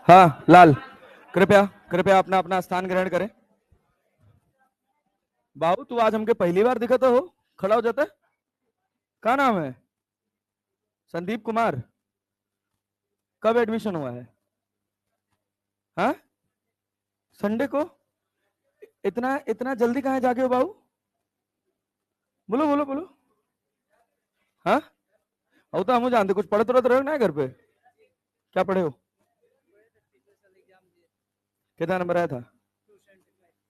हाँ लाल, कृपया कृपया अपना अपना स्थान ग्रहण करें। बाबू तू आज हमके पहली बार दिखा तो हो, खड़ा हो जाता है। क्या नाम है? संदीप कुमार। कब एडमिशन हुआ है? हाँ, संडे को। इतना इतना जल्दी कहाँ जागे हो बाबू? बोलो बोलो बोलो। हाँ, हो तो हम जानते, कुछ पढ़े तो रहे हो ना घर पे? क्या पढ़े हो? कितना नंबर आया था?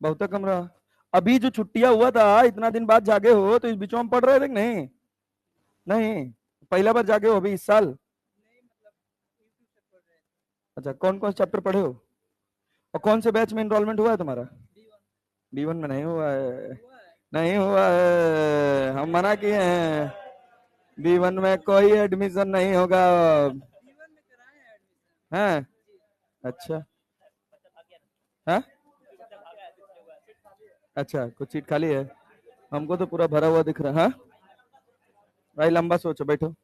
बहुत कम रहा। अभी जो छुट्टियां हुआ था, इतना दिन बाद जागे हो, तो इस बीच में पढ़ रहे थे कि नहीं? नहीं, पहला बार जागे हो अभी इस साल? अच्छा, कौन कौन चैप्टर पढ़े हो? और कौन से बैच में एनरोलमेंट हुआ है तुम्हारा? B1 में नहीं हुआ है। नहीं हुआ है, हम मना किए हैं। B1 में कोई एडमिशन नहीं होगा। है? अच्छा। है? अच्छा, कुछ सीट खाली है? हमको तो पूरा भरा हुआ दिख रहा है। हाँ भाई, लंबा सोचो, बैठो।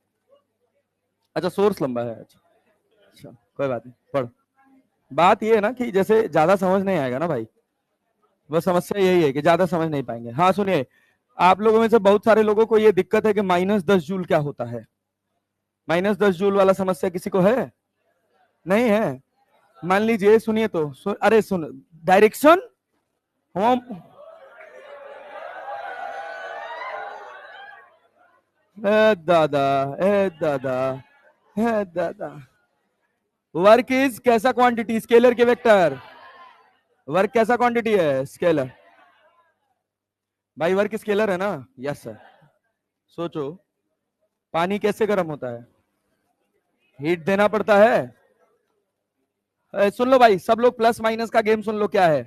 अच्छा, सोर्स लंबा है। अच्छा अच्छा, कोई बात नहीं, पढ़। बात ये है ना कि जैसे ज्यादा समझ नहीं आएगा ना भाई, वो समस्या यही है कि ज्यादा समझ नहीं पाएंगे। हाँ सुनिए, आप लोगों में से बहुत सारे लोगों को ये दिक्कत है कि -10 जूल क्या होता है। -10 जूल वाला समस्या किसी को है? नहीं है? मान लीजिए, सुनिए तो अरे सुन, डायरेक्शन होम। दादा, ए दादा, ए दादा। वर्क इज कैसा क्वांटिटी? स्केलर के वेक्टर। वर्क कैसा क्वांटिटी है? स्केलर। भाई वर्क स्केलर है ना? Yes sir. सोचो, पानी कैसे गर्म होता है? हीट देना पड़ता है। सुन लो भाई, सब लोग प्लस माइनस का गेम सुन लो। क्या है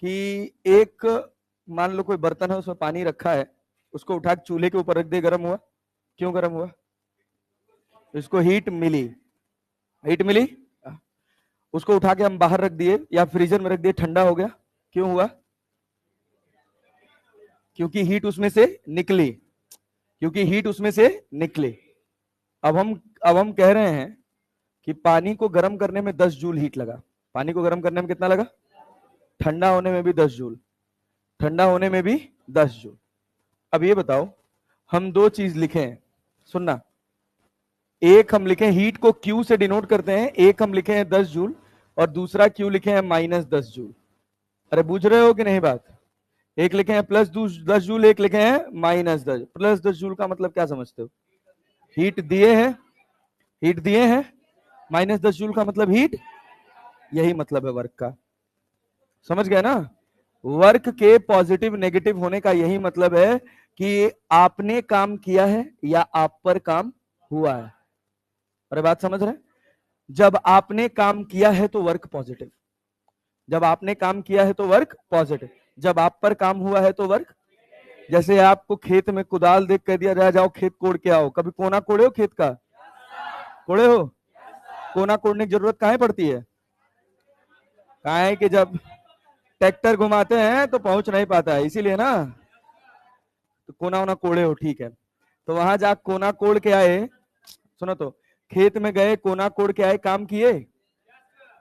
कि एक, मान लो कोई बर्तन है, उसमें पानी रखा है, उसको उठा के चूल्हे के ऊपर रख दे, गर्म हुआ। क्यों गर्म हुआ? इसको हीट मिली। हीट मिली। उसको उठा के हम बाहर रख दिए या फ्रीजर में रख दिए, ठंडा हो गया। क्यों हुआ? क्योंकि हीट उसमें से निकली। क्योंकि हीट उसमें से निकली। अब हम कह रहे हैं कि पानी को गर्म करने में 10 जूल हीट लगा। पानी को गर्म करने में कितना लगा? ठंडा होने में भी 10 जूल। ठंडा होने में भी 10 जूल। अब ये बताओ, हम दो चीज लिखें, सुनना। एक हम लिखें, हीट को क्यू से डिनोट करते हैं, एक हम लिखे हैं 10 जूल, और दूसरा क्यू लिखे हैं -10 जूल। अरे बूझ रहे हो कि नहीं बात? एक लिखे हैं +10 जूल, एक लिखे हैं -10। +10 जूल का मतलब क्या समझते हो? हीट दिए हैं। हीट दिए हैं। -10 जूल का मतलब हीट। यही मतलब है वर्क का। समझ गए ना? वर्क के पॉजिटिव नेगेटिव होने का यही मतलब है कि आपने काम किया है या आप पर काम हुआ है। अरे बात समझ रहे हैं? जब आपने काम किया है तो वर्क पॉजिटिव। जब आपने काम किया है तो वर्क पॉजिटिव। जब आप पर काम हुआ है तो वर्क। जैसे आपको खेत में कुदाल देख कर दिया जाए, जाओ खेत कोड़ के आओ, कभी कोना कोड़े हो खेत का? कोड़े हो? कोना कोड़ने की जरूरत काहे पड़ती है? काहे कि जब ट्रैक्टर घुमाते हैं तो पहुंच नहीं पाता है, इसीलिए ना। तो कोना वोना कोड़े हो, ठीक है। तो वहां जा कोना कोड़ के आए। सुनो तो, खेत में गए, कोना कोड़ के आए, काम किए।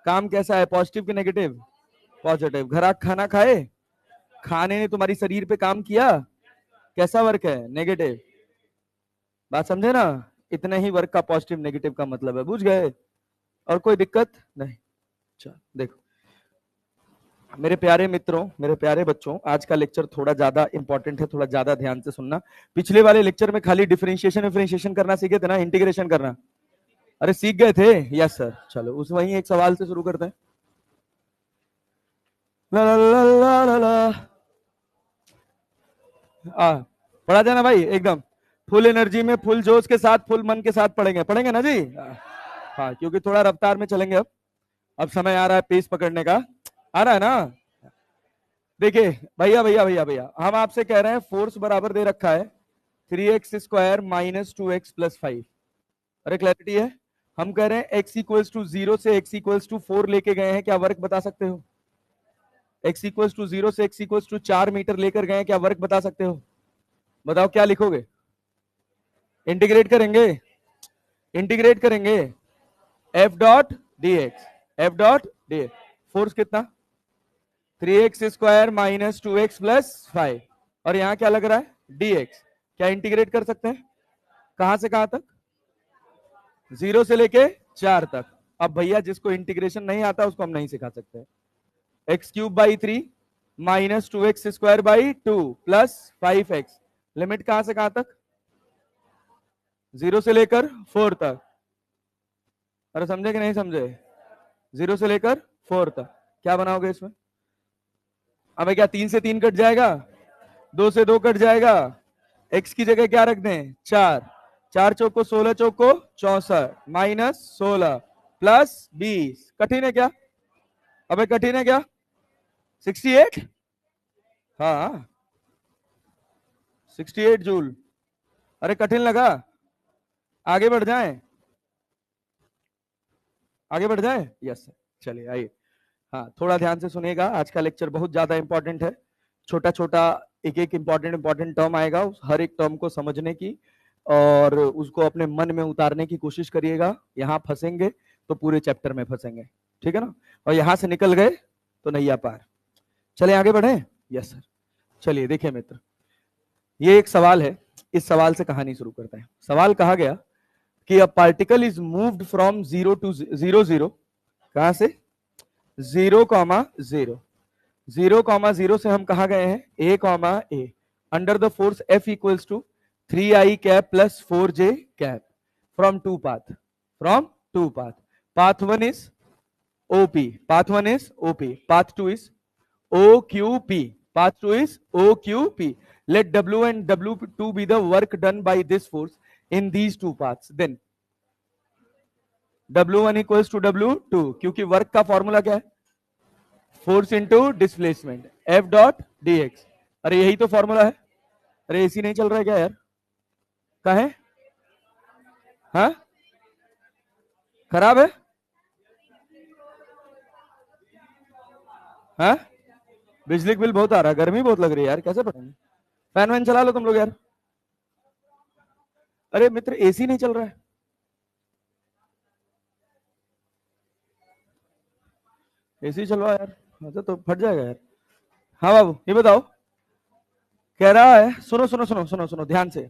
काम कैसा है, पॉजिटिव कि नेगेटिव? पॉजिटिव। घर आके खाना खाए, खाने ने तुम्हारी शरीर पे काम किया, कैसा वर्क है? नेगेटिव। बात समझे ना? इतने ही वर्क का पॉजिटिव नेगेटिव का मतलब है, बुझ गए? और कोई दिक्कत नहीं? चल देखो मेरे प्यारे मित्रों, मेरे प्यारे बच्चों, आज का लेक्चर थोड़ा ज्यादा इंपॉर्टेंट है, थोड़ा ज्यादा ध्यान से सुनना। पिछले वाले लेक्चर में खाली डिफरेंशिएशन करना सीखे थे ना, इंटीग्रेशन करना? अरे सीख गए थे? Yes sir. चलो उस वही एक सवाल से शुरू करते हैं। ला ला ला ला ला ला। पढ़ा जाए ना भाई, एकदम फुल एनर्जी में, फुल जोश के साथ, फुल मन के साथ पढ़ेंगे, पढ़ेंगे ना जी? हाँ, क्योंकि थोड़ा रफ्तार में चलेंगे अब समय आ रहा है पेस पकड़ने का। आ रहा है ना? देखिए भैया भैया भैया भैया, हम आपसे कह रहे हैं फोर्स बराबर दे रखा है 3x² - 2x + 5। अरे क्लैरिटी है? हम कह रहे हैं x = 0 से x = 4 लेके गए हैं, क्या वर्क बता सकते हो? x = 0 से x = 4 मीटर लेकर गए हैं, क्या वर्क बता सकते हो? बताओ क्या लिखोगे? इंटीग्रेट करेंगे। इंटीग्रेट करेंगे। F dot dx, f dot dx। Force कितना 3x square minus 2x plus 5, और यहां क्या लग रहा है dx। क्या इंटीग्रेट कर सकते हैं, कहां से कहां तक, 0 से लेके 4 तक। अब भैया जिसको इंटीग्रेशन नहीं आता उसको हम नहीं सिखा सकते। X cube by 3 minus 2x square by 2 plus 5x, limit कहां से कहां तक, 0 से लेकर 4 तक। अरे समझे कि नहीं समझे, 0 से लेकर 4 तक। क्या बनाओगे इसमें, अब क्या 3 से 3 कट जाएगा, 2 से 2 कट जाएगा, x की जगह क्या रख दें 4, 4 चौक को 16, चौक को 64 माइनस 16 प्लस 20। कठिन है क्या, अबे कठिन है क्या, 68, हाँ 68 जूल। अरे कठिन लगा, आगे बढ़ जाएं, आगे बढ़ जाएं, यस चलिए आइए। हाँ थोड़ा ध्यान से सुनिएगा, आज का लेक्चर बहुत ज्यादा इंपॉर्टेंट है। छोटा छोटा एक एक इंपॉर्टेंट टर्म आएगा, हर एक टर्म को समझने की और उसको अपने मन में उतारने की कोशिश करिएगा। यहाँ फंसेंगे तो पूरे चैप्टर में फंसेंगे, ठीक है ना, और यहां से निकल गए तो नैया पार। चले आगे बढ़े, यस सर। चलिए देखिए मित्र, ये एक सवाल है, इस सवाल से कहानी शुरू करते हैं। सवाल कहा गया कि a particle is moved from 0 to 0 0, कहां से 0 कॉमा 0, 0 कॉमा 0 से हम कहा गए हैं a comma a, under the force F equals to 3i cap plus 4j cap from to path, from to path. Path 1 is OP, path 1 is OP, path 2 is OQP, path 2 is OQP. Let W and W2 be the work done by this force in these two paths. Then W1 equals to W2, क्योंकि work का formula क्या है, force into displacement F dot dx। अरे यही तो formula है। अरे AC नहीं चल रहा है क्या यार, कहा है, हाँ खराब है, हाँ बिजली का बिल बहुत आ रहा है, गर्मी बहुत लग रही है यार, कैसे पढ़ेंगे, फैन वैन चला लो तुम लोग यार। अरे मित्र एसी नहीं चल रहा है, एसी चलवा यार, अच्छा तो फट जाएगा यार। हाँ बाबू ये बताओ, कह रहा है, सुनो सुनो सुनो सुनो सुनो ध्यान से,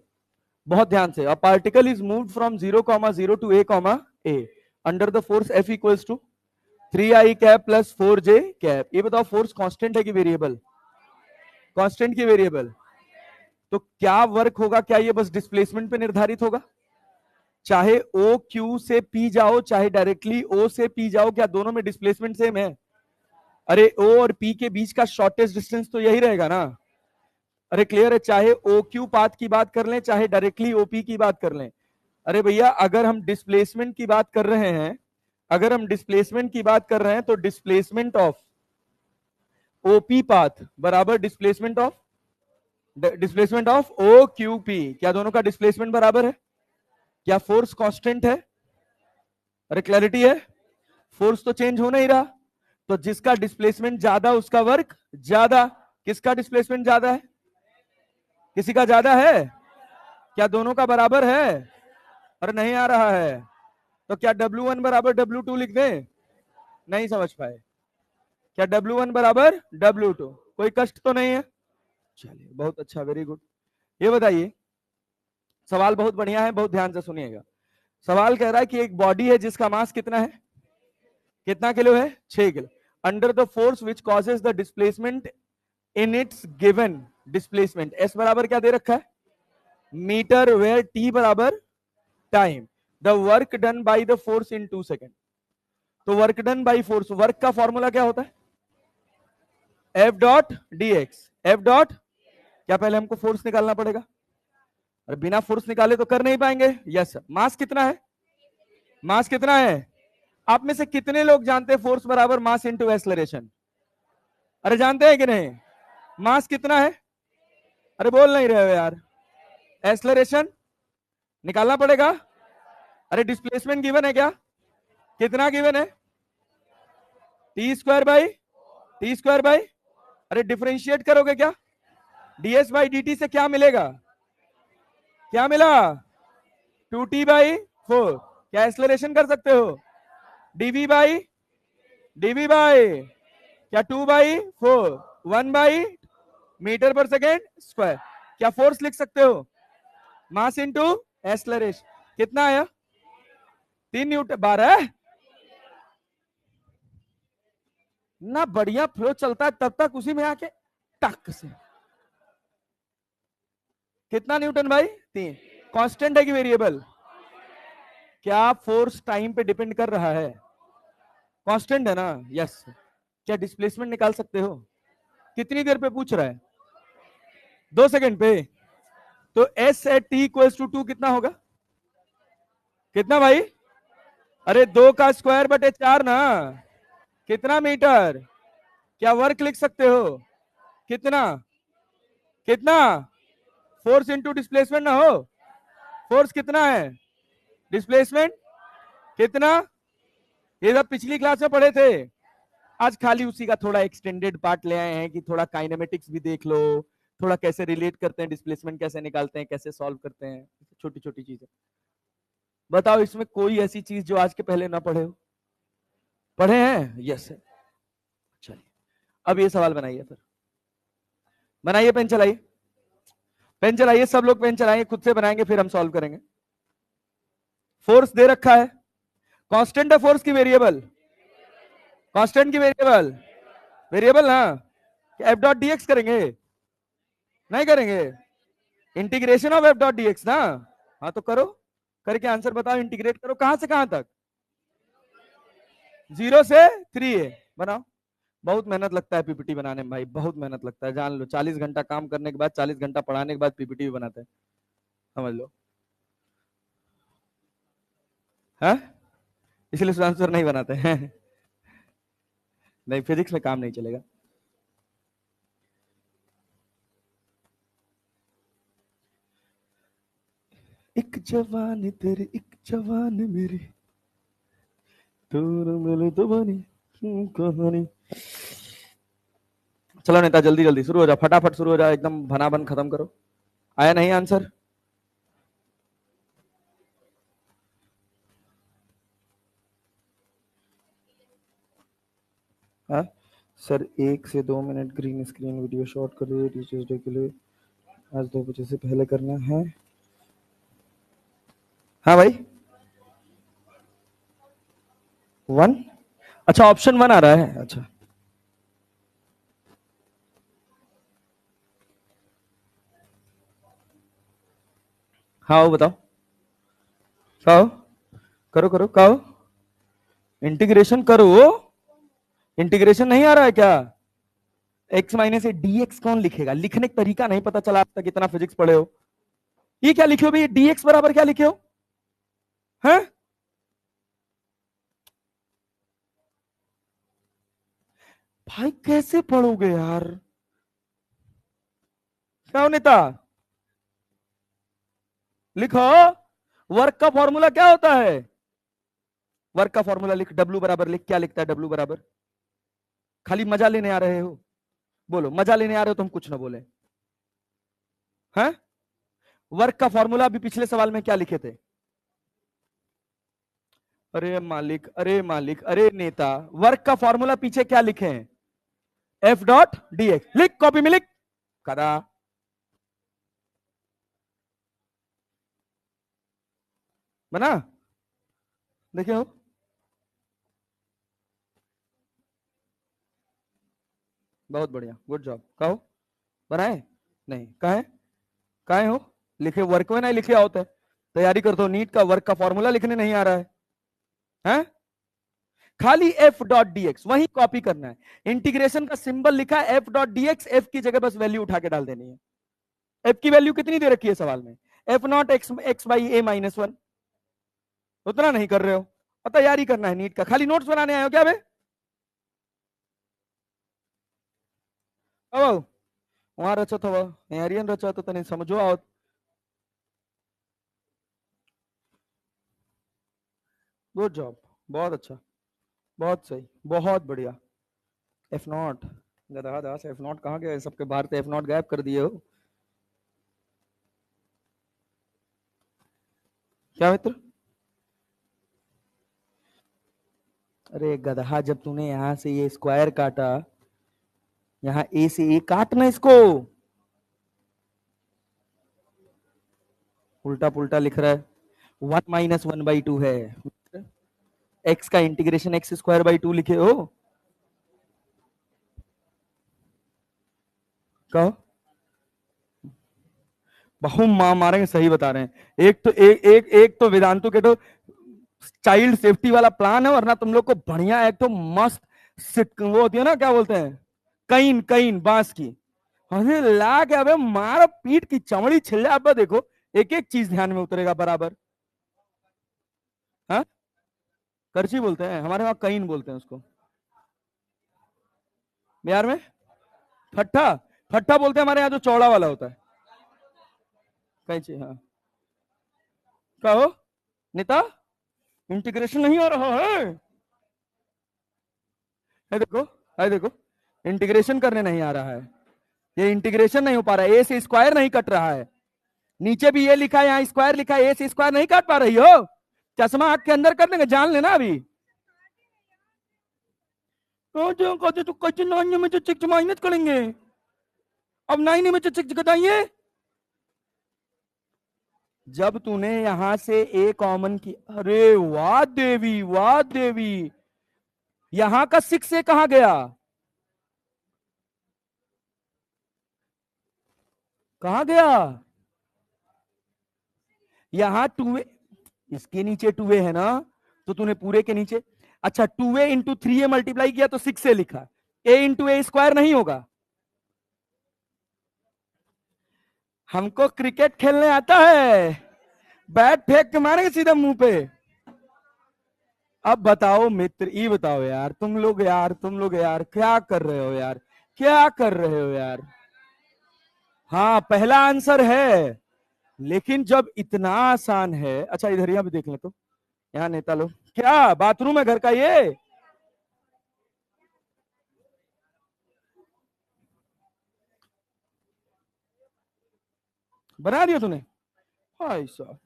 बहुत ध्यान से। A particle is moved from 0 comma 0 to a under the force F equals to 3i cap plus 4j cap. ये बताओ फोर्स कांस्टेंट है कि वेरिएबल, कांस्टेंट की वेरिएबल, तो क्या वर्क होगा, क्या ये बस डिस्प्लेसमेंट पे निर्धारित होगा, चाहे ओ क्यू से पी जाओ चाहे डायरेक्टली ओ से पी जाओ, क्या दोनों में डिस्प्लेसमेंट सेम है। अरे ओ और पी के बीच का शॉर्टेस्ट डिस्टेंस तो यही रहेगा ना। अरे क्लियर है, चाहे ओ क्यू पाथ की बात कर लें चाहे डायरेक्टली ओपी की बात कर लें। अरे भैया अगर हम डिस्प्लेसमेंट की बात कर रहे हैं, अगर हम डिस्प्लेसमेंट की बात कर रहे हैं तो डिस्प्लेसमेंट ऑफ ओपी पाथ बराबर displacement of O Q P. क्या दोनों का डिस्प्लेसमेंट बराबर है, क्या फोर्स कांस्टेंट है, अरे क्लैरिटी है, फोर्स तो चेंज हो नहीं रहा, तो जिसका डिस्प्लेसमेंट ज्यादा उसका वर्क ज्यादा। किसका डिस्प्लेसमेंट ज्यादा है, किसी का ज्यादा है, क्या दोनों का बराबर है, अरे नहीं आ रहा है, तो क्या W1 बराबर W2 लिख दें, नहीं समझ पाए, क्या W1 बराबर W2, कोई कष्ट तो नहीं है, चलिए बहुत अच्छा, वेरी गुड। ये बताइए, सवाल बहुत बढ़िया है, बहुत ध्यान से सुनिएगा। सवाल कह रहा है कि एक बॉडी है जिसका मास कितना है, कितना किलो है, 6 kilo, under the force which causes the displacement in its given displacement. S बराबर क्या दे रखा है, मीटर, वेयर टी बराबर time, the work done by the force in 2 second. तो work done by force, work का formula क्या होता है, F dot dx, F dot, क्या पहले हमको फोर्स निकालना पड़ेगा, और बिना फोर्स निकाले तो कर नहीं पाएंगे। Yes sir. मास कितना है, मास कितना है, आप में से कितने लोग जानते हैं फोर्स बराबर मास इनटू एक्सेलरेशन, अरे जानते हैं कि नहीं, मास कितना है, अरे बोल नहीं रहे हो यार, एक्सेलरेशन निकालना पड़ेगा। अरे डिस्प्लेसमेंट गिवन है क्या, कितना गिवन है, टी स्क्वायर बाई, अरे डिफरेंशिएट करोगे क्या, ds बाई dt से क्या मिलेगा, क्या मिला 2t बाई 4। क्या एक्सेलरेशन कर सकते हो, डीवी बाई क्या 2/4 1/मीटर पर सेकेंड स्क्वायर। क्या फोर्स लिख सकते हो? Mass into acceleration. कितना आया? 3 न्यूटन। 12 ना बढ़िया फ्लो चलता है तब तक उसी में आके टक से। कितना न्यूटन भाई? 3। कांस्टेंट है कि वेरिएबल? क्या फोर्स टाइम पे डिपेंड कर रहा है? कांस्टेंट है ना? यस। क्या डिस्प्लेसमेंट निकाल सकते हो? कितनी देर पे पूछ रहा है? 2 सेकंड पे। तो s at t equals to 2 कितना होगा? कितना भाई? अरे 2 का स्क्वायर/4 ना। कितना मीटर? क्या वर्क लिख सकते हो? कितना? कितना? फोर्स इंटू डिस्प्लेसमेंट ना हो। फोर्स कितना है? डिस्प्लेसमेंट कितना? ये सब पिछली क्लास में पढ़े थे। आज खाली उसी का थोड़ा एक्सटेंडेड पार्ट ले आए हैं कि थोड़ा काइनेमेटिक्स भी देख लो, थोड़ा कैसे रिलेट करते हैं, डिस्प्लेसमेंट कैसे निकालते हैं, कैसे सॉल्व करते हैं, छोटी छोटी चीजें। बताओ इसमें कोई ऐसी चीज जो आज के पहले ना पढ़े हो? पढ़े हैं? यस है। चलिए अब ये सवाल बनाइए, फिर बनाइए, पेन चलाइए, पेन चलाइए, सब लोग पेन चलाइए, खुद से बनाएंगे फिर हम सॉल्व करेंगे। फोर्स दे रखा है। कांस्टेंट है फोर्स की वेरिएबल? कांस्टेंट की वेरिएबल? वेरिएबल ना। एफ डॉट डीएक्स करेंगे? नहीं करेंगे। Integration of F dot dx ना। हाँ तो करो, करके आंसर बताओ। इंटीग्रेट करो कहां से कहां तक? 0 से 3 है। बनाओ। बहुत मेहनत लगता है पीपीटी बनाने में भाई, बहुत मेहनत लगता है, जान लो। 40 घंटा काम करने के बाद, 40 घंटा पढ़ाने के बाद पीपीटी भी बनाते हैं, समझ लो। हाँ, इसलिए सुधांशु सर नहीं बनाते हैं। नहीं, फिजिक्स में काम नहीं चलेगा। एक जवान तेरे, एक जवान मेरी, दोनों मिले तो बनी कहानी। चलो नेता, जल्दी जल्दी शुरू हो जाओ, फटाफट शुरू हो जाओ, एकदम भनाभन खत्म करो। आया नहीं आंसर? हाँ सर, 1 से 2 minute green screen video shot कर दीजिए टीचर्स डे के लिए, आज 2 बजे से पहले करना है। हाँ भाई, 1। अच्छा, ऑप्शन 1 आ रहा है। अच्छा, हाँ बताओ, कहो, करो करो, कहो, इंटीग्रेशन करो। इंटीग्रेशन नहीं आ रहा है क्या? एक्स माइनस ए डीएक्स कौन लिखेगा? लिखने का तरीका नहीं पता चला, आज तक इतना फिजिक्स पढ़े हो। ये क्या लिखे हो भाई? डीएक्स बराबर क्या लिखे हो? हैं? भाई कैसे पढ़ोगे यार? क्या हो नेता? लिखो। वर्क का फॉर्मूला क्या होता है? वर्क का फॉर्मूला लिख, डब्ल्यू बराबर लिख। क्या लिखता है डब्ल्यू बराबर? खाली मजा लेने आ रहे हो? बोलो, मजा लेने आ रहे हो तो हम कुछ ना बोले। हैं? वर्क का फॉर्मूला अभी पिछले सवाल में क्या लिखे थे? अरे मालिक, अरे मालिक, अरे नेता, वर्क का फॉर्मूला पीछे क्या लिखे हैं? F dot D x. लिख, कॉपी में लिख। कदा बना? देखे हो? बहुत बढ़िया, गुड जॉब। कहो, बनाए? नहीं, कहे, कहे हो? लिखे वर्क में नहीं लिखे होते? तैयारी करते हो नीट का, वर्क का फॉर्मूला लिखने नहीं आ रहा है? हैं? खाली एफ डॉट डीएक्स वही कॉपी करना है। इंटीग्रेशन का सिंबल लिखा है एफ डॉट डीएक्स, एफ की जगह बस वैल्यू उठा के डाल देनी है। एफ की वैल्यू कितनी दे रखी है सवाल में? F not x x by A minus 1। उतना नहीं कर रहे हो, और तैयारी करना है नीट का, खाली नोट्स बनाने आए हो क्या बे? अब वहां रचा था, एरियन रचा तो तने समझो आओ। गुड जॉब, बहुत अच्छा, बहुत सही, बहुत बढ़िया। एफ नॉट, गधा दास, एफ नॉट कहाँ गया? सबके बाहर से एफ नॉट गायब कर दिए हो क्या मित्र? अरे गधा, जब तूने यहां से ये स्क्वायर काटा, यहाँ ए से ए काटना इसको। उल्टा पुल्टा लिख रहा है। 1 - 1/2 है। एक्स का इंटीग्रेशन x²/2 लिखे हो। कहो। बहु मां मारेंगे, सही बता रहे हैं। एक तो एक तो वेदांतु के तो चाइल्ड सेफ्टी वाला प्लान है, वरना तुम लोग को बढ़िया एक तो मस्त वो होती है ना, क्या बोलते हैं, कईन कईन बांस की। अरे ला के अबे मार पीठ की चमड़ी छिल जाए। अब देखो एक एक चीज ध्यान में उतरेगा बराबर। हाँ, करची बोलते हैं, हमारे वहां कईन बोलते हैं उसको। बिहार में फट्टा, फट्टा बोलते हैं हमारे यहाँ जो चौड़ा वाला होता है। कैंची, हाँ। कहो नेता, इंटीग्रेशन नहीं हो रहा है देखो, है देखो, इंटीग्रेशन करने नहीं आ रहा है। ये इंटीग्रेशन नहीं हो पा रहा है, ए से स्क्वायर नहीं कट रहा है। नीचे भी ये लिखा है, यहाँ स्क्वायर लिखा है, ए से स्क्वायर नहीं काट पा रही हो। चश्मा आंख के अंदर कर देंगे, जान लेना अभी। तो कैसे 9 में से 6 माइनस करेंगे? अब 9 में से 6 घटाइए। जब तूने यहां से ए कॉमन की, अरे वाह देवी, वाह देवी, यहां का 6 से कहां गया? कहां गया? यहां 2a, इसके नीचे 2a है ना, तो तूने पूरे के नीचे, अच्छा 2a इंटू 3a मल्टीप्लाई किया तो 6 से लिखा। a इंटू ए स्क्वायर नहीं होगा। हमको क्रिकेट खेलने आता है, बैट फेंक के मारेंगे सीधा मुंह पे। अब बताओ मित्र, ये बताओ यार, तुम लोग यार क्या कर रहे हो यार, क्या कर रहे हो यार। हाँ पहला आंसर है, लेकिन जब इतना आसान है, अच्छा इधर यहाँ भी देख ले तो, यहाँ नेता लोग, क्या बाथरूम है घर का ये? बना दिया तूने? हाय साहब,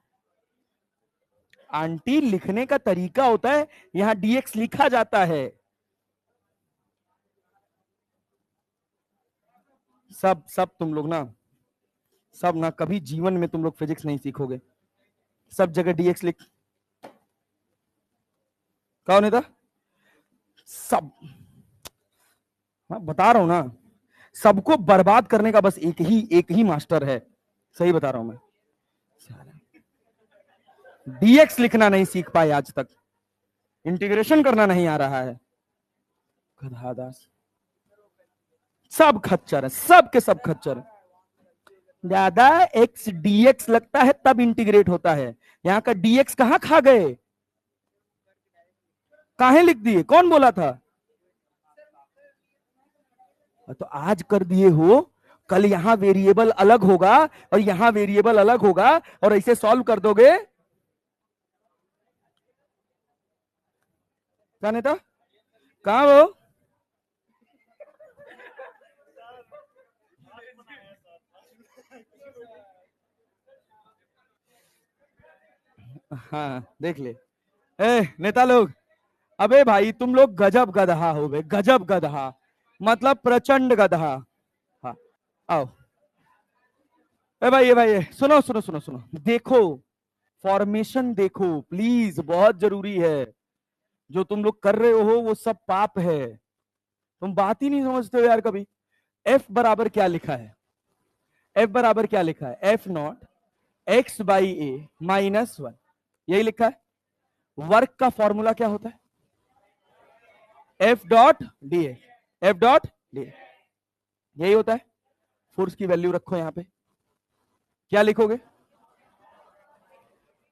आंटी लिखने का तरीका होता है, यहाँ डीएक्स लिखा जाता है। सब सब तुम लोग ना, सब ना, कभी जीवन में तुम लोग फिजिक्स नहीं सीखोगे। सब जगह डीएक्स लिख, कौन है था सब, हाँ बता रहा हूं ना, सबको बर्बाद करने का बस एक ही मास्टर है। सही बता रहा हूं मैं। डीएक्स लिखना नहीं सीख पाए आज तक, इंटीग्रेशन करना नहीं आ रहा है। गधादास, सब खच्चर है, सब के सब खच्चर है। ज्यादा एक्स डीएक्स लगता है तब इंटीग्रेट होता है, यहां का डीएक्स कहां खा गए, काहे लिख दिए, कौन बोला था? तो आज कर दिए हो, कल यहां वेरिएबल अलग होगा और यहां वेरिएबल अलग होगा, और ऐसे सॉल्व कर दोगे। क्या नेता, कहां वो? हाँ देख ले, ए नेता लोग, अबे भाई तुम लोग गजब गधा हो गए, गजब गधा, मतलब प्रचंड गधा। हाँ आओ, ए भाई, ए भाई, सुनो सुनो सुनो सुनो, देखो फॉर्मेशन देखो प्लीज, बहुत जरूरी है। जो तुम लोग कर रहे हो वो सब पाप है, तुम बात ही नहीं समझते हो यार कभी। एफ बराबर क्या लिखा है, एफ बराबर क्या लिखा है, एफ नॉट x/a - 1, यही लिखा है। वर्क का फॉर्मूला क्या होता है, F dot D A, F dot D A, यही होता है। फोर्स की वैल्यू रखो यहां पे, क्या लिखोगे,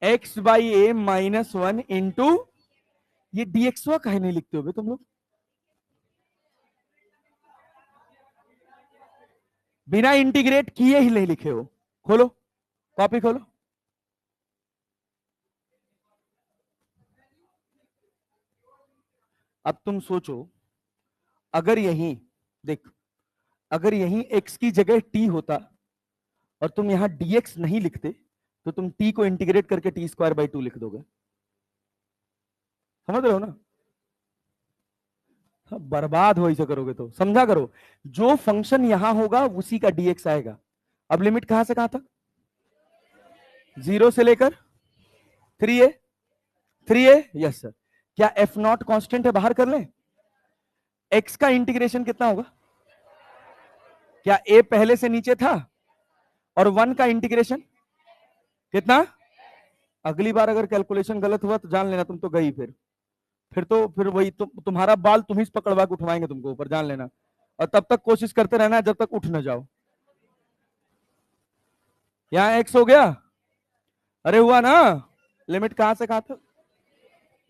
x/a - 1 इंटू, ये dx काहे नहीं लिखते हो तुम लोग, बिना इंटीग्रेट किए ही नहीं लिखे हो। खोलो, कॉपी खोलो, अब तुम सोचो, अगर यही देख, अगर यही x की जगह t होता और तुम यहां dx नहीं लिखते, तो तुम t को इंटीग्रेट करके t²/2 लिख दोगे। समझ रहे हो ना? बर्बाद हो इसे करोगे तो। समझा करो, जो फंक्शन यहां होगा उसी का dx आएगा। अब लिमिट कहां से कहां तक? 0 से लेकर 3a। 3a, yes sir. क्या एफ नॉट कॉन्स्टेंट है, बाहर कर लें? x का इंटीग्रेशन कितना होगा? क्या a पहले से नीचे था? और 1 का इंटीग्रेशन कितना? अगली बार अगर कैलकुलेशन गलत हुआ तो जान लेना तुम तो गई। फिर वही तुम्हारा बाल तुम ही पकड़वा के उठवाएंगे तुमको ऊपर, जान लेना। और तब तक कोशिश करते रहना जब तक उठ ना जाओ। यहां x हो गया, अरे हुआ ना। लिमिट कहां से कहां तक?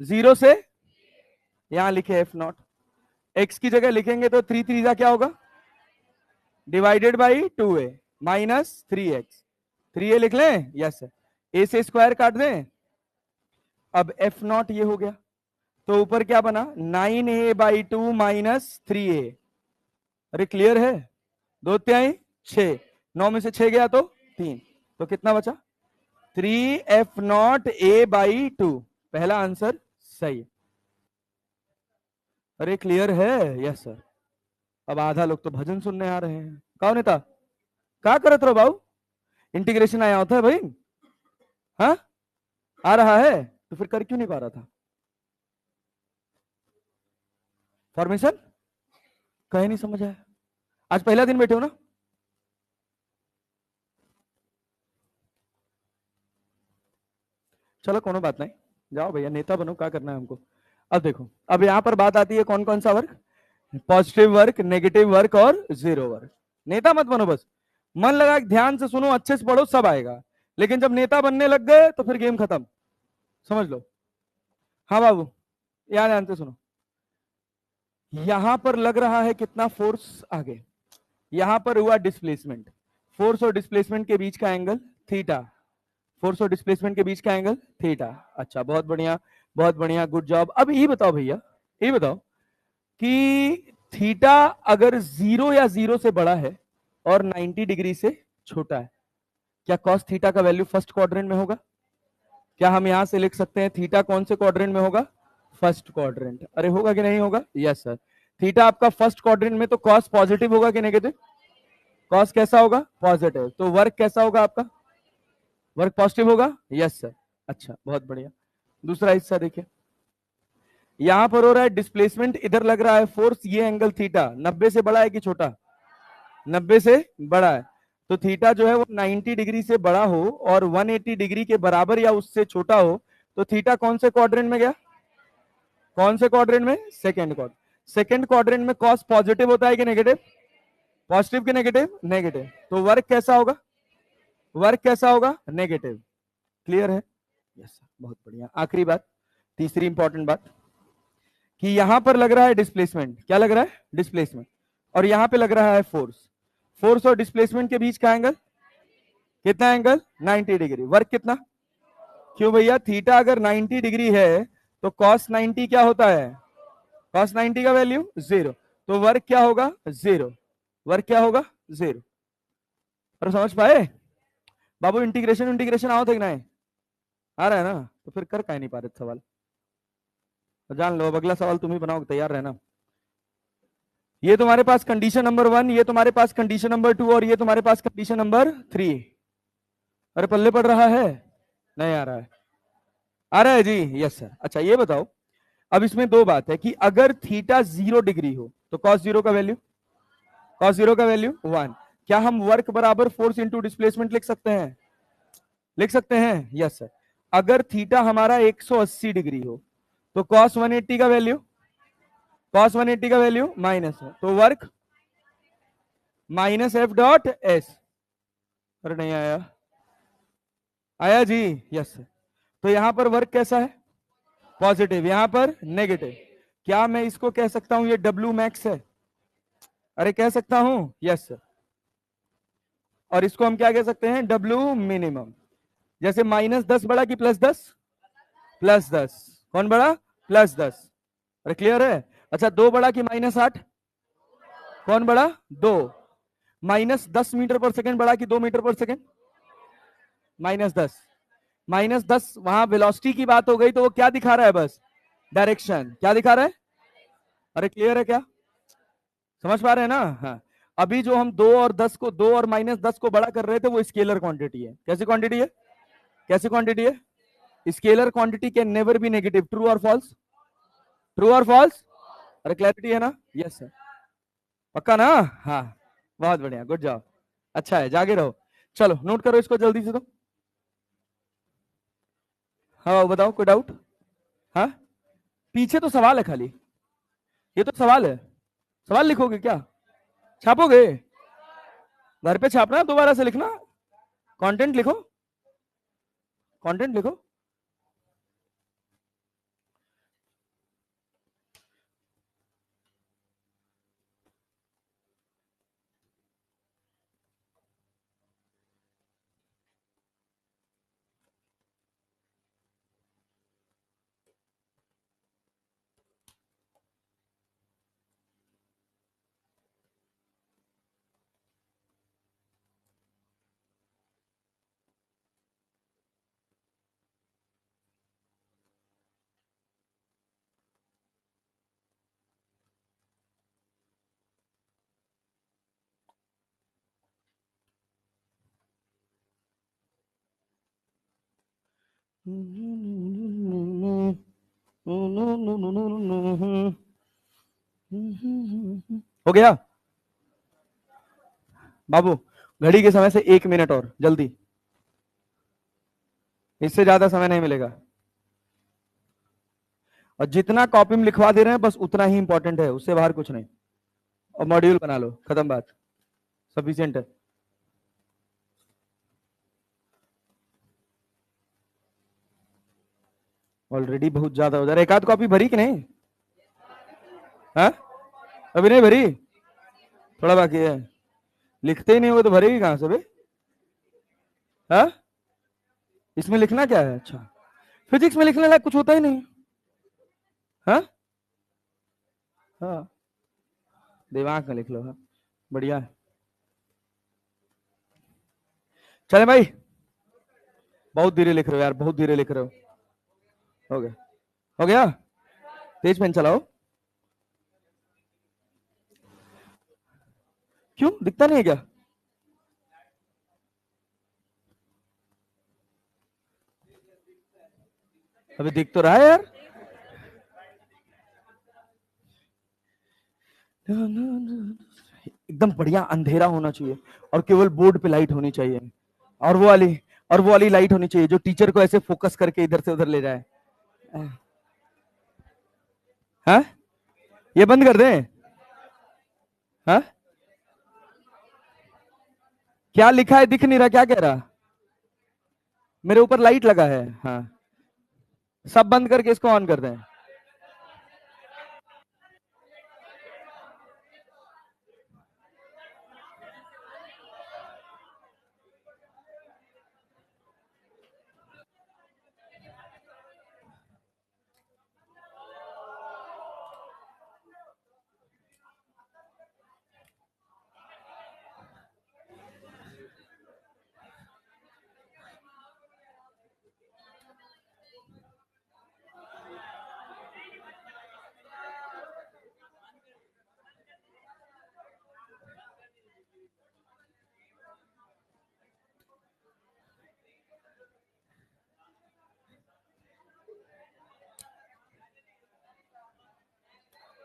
0 से, यहां लिखे एफ नॉट। x की जगह लिखेंगे तो 3 3 क्या होगा? Divided by 2a minus 3x। 3a लिख लें, यस सर। a से स्क्वायर काट दें। अब एफ नॉट ये हो गया, तो ऊपर क्या बना? 9a/2 minus 3a। अरे क्लियर है? 2 तिहाई 6, 9 में से 6 गया तो 3, तो कितना बचा? 3f0a/2। पहला आंसर सही है। अरे क्लियर है? Yes sir. अब आधा लोग तो भजन सुनने आ रहे हैं। कौन नेता क्या करत रहो बाबू? इंटीग्रेशन आया होता है भाई। हाँ, आ रहा है तो फिर कर क्यों नहीं पा रहा था? फॉर्मेशन कहीं नहीं समझ आया। आज पहला दिन बैठे हो ना? चलो कोनो बात नहीं, जाओ भैया नेता बनो, क्या करना है हमको। अब देखो, अब यहां पर बात आती है कौन कौन सा work? Positive work, negative work और जीरो वर्क। नेता मत बनो, बस मन लगा ध्यान से सुनो, अच्छे से पढ़ो, सब आएगा। लेकिन जब नेता बनने लग गए तो फिर गेम खत्म, समझ लो। हाँ बाबू, यहां ध्यान से सुनो। यहां पर लग रहा है कितना फोर्स आगे, यहां पर हुआ डिस्प्लेसमेंट। फोर्स और डिस्प्लेसमेंट के बीच का एंगल थीटा। फोर्स और डिस्प्लेसमेंट के बीच का एंगल थीटा। अच्छा, बहुत बढ़िया, बहुत बढ़िया, गुड जॉब। अब ये बताओ भैया, ये बताओ कि थीटा अगर 0 या 0 से बड़ा है और 90 डिग्री से छोटा है, क्या कॉस थीटा का वैल्यू फर्स्ट क्वाड्रेंट में होगा? क्या हम यहां से लिख सकते हैं थीटा कौन से क्वाड्रेंट में होगा? First quadrant. अरे होगा कि नहीं होगा? Yes sir. थीटा आपका फर्स्ट क्वाड्रेंट में, तो कॉस पॉजिटिव होगा कि नेगेटिव? कॉस कैसा होगा? पॉजिटिव। तो वर्क कैसा होगा आपका? वर्क पॉजिटिव होगा, यस सर। अच्छा, बहुत बढ़िया। दूसरा हिस्सा देखिए, यहां पर हो रहा है डिस्प्लेसमेंट, इधर लग रहा है फोर्स। ये एंगल थीटा 90 से बड़ा है कि छोटा? 90 से बड़ा है। तो थीटा जो है वो 90 डिग्री से बड़ा हो और 180 डिग्री के बराबर या उससे छोटा हो, तो थीटा कौन से क्वाड्रेंट में गया? कौन से क्वाड्रेंट में? Second quadrant. सेकंड क्वाड्रेंट में कॉस पॉजिटिव होता है कि नेगेटिव? पॉजिटिव कि नेगेटिव? नेगेटिव। तो वर्क कैसा होगा? वर्क कैसा होगा? नेगेटिव। क्लियर है? यस सर, बहुत बढ़िया। आखिरी बात, तीसरी इंपॉर्टेंट बात, कि यहां पर लग रहा है डिस्प्लेसमेंट। क्या लग रहा है? डिस्प्लेसमेंट। और यहां पे लग रहा है फोर्स। फोर्स और डिस्प्लेसमेंट के बीच का एंगल कितना? Angle 90 degree. वर्क कितना? क्यों भैया? थीटा अगर 90 डिग्री है तो cos 90 क्या होता है? cos 90 का वैल्यू 0। तो वर्क क्या होगा? 0। वर्क क्या होगा? 0। और समझ पाए बाबू? इंटीग्रेशन इंटीग्रेशन आओ देखना है, आ रहा है ना? तो फिर कर नहीं पा रहे सवाल, तो जान लो अब अगला सवाल तुम ही बनाओगे, तैयार रहना। ये तुम्हारे पास कंडीशन नंबर 1, ये तुम्हारे पास कंडीशन नंबर 2 और ये तुम्हारे पास कंडीशन नंबर 3। अरे पल्ले पड़ रहा है? नहीं आ रहा है? आ रहा है जी, यस सर। अच्छा ये बताओ, अब इसमें दो बात है कि अगर थीटा 0 डिग्री हो तो cos 0 का वैल्यू? cos 0 का वैल्यू 1। क्या हम वर्क बराबर फोर्स इंटू डिस्प्लेसमेंट लिख सकते हैं? लिख सकते हैं, यस सर। अगर थीटा हमारा 180 डिग्री हो तो cos 180 का वैल्यू? cos 180 का वैल्यू माइनस है, तो work minus F dot S. अरे नहीं आया? आया जी, यस सर। तो यहां पर वर्क कैसा है? पॉजिटिव। यहां पर नेगेटिव। क्या मैं इसको कह सकता हूं ये डब्ल्यू मैक्स है? अरे कह सकता हूं, यस सर। और इसको हम क्या कह सकते हैं? W minimum. जैसे -10 बड़ा कि +10? +10। कौन बड़ा? +10। अरे क्लियर है? अच्छा, 2 बड़ा कि -8? कौन बड़ा? 2। -10 मीटर पर सेकंड बड़ा कि 2 मीटर पर सेकंड? -10। -10 वहां वेलोसिटी की बात हो गई तो वो क्या दिखा रहा है? बस डायरेक्शन। क्या दिखा रहा है? अरे क्लियर है क्या? समझ पा रहे हैं ना? हाँ। अभी जो हम 2 और -10 को बड़ा कर रहे थे वो स्केलर क्वांटिटी है। कैसी क्वांटिटी है? कैसी क्वांटिटी है? Scalar quantity can never be negative. True और फॉल्स? ट्रू और फॉल्स? अरे क्लैरिटी है ना? Yes sir. पक्का ना? हाँ। बहुत बढ़िया, गुड जॉब। अच्छा है, जागे रहो। चलो नोट करो इसको जल्दी से। तो हाँ बताओ, कोई डाउट? हाँ, पीछे तो सवाल है खाली। ये तो सवाल है। सवाल लिखोगे क्या? छापोगे? घर पे छापना, दोबारा से लिखना। कंटेंट लिखो, कंटेंट लिखो। हो गया बाबू? घड़ी के समय से 1 मिनट और जल्दी, इससे ज्यादा समय नहीं मिलेगा। और जितना कॉपी में लिखवा दे रहे हैं बस उतना ही इंपॉर्टेंट है, उससे बाहर कुछ नहीं। और मॉड्यूल बना लो, खत्म बात, सफिशिएंट है। ऑलरेडी बहुत ज्यादा हो जा रहा है। एक आध कॉपी भरी कि नहीं? हाँ, अभी नहीं भरी, थोड़ा बाकी है। लिखते ही नहीं हो तो भरेगी कहां से भाई? हाँ, इसमें लिखना क्या है? अच्छा, फिजिक्स में लिखने लायक कुछ होता ही नहीं। हाँ हाँ, दिमाग में लिख लो। हाँ, बढ़िया है। चले भाई, बहुत धीरे लिख रहे हो यार, बहुत धीरे लिख रहे हो। हो गया, हो गया। तेज पेन चलाओ। क्यों, दिखता नहीं है क्या? अभी दिख तो रहा है यार। एकदम बढ़िया अंधेरा होना चाहिए और केवल बोर्ड पे लाइट होनी चाहिए। और वो वाली, और वो वाली लाइट होनी चाहिए जो टीचर को ऐसे फोकस करके इधर से उधर ले जाए। हाँ, ये बंद कर दें? हाँ, क्या लिखा है दिख नहीं रहा, क्या कह रहा? मेरे ऊपर लाइट लगा है। हाँ, सब बंद करके इसको ऑन कर दें।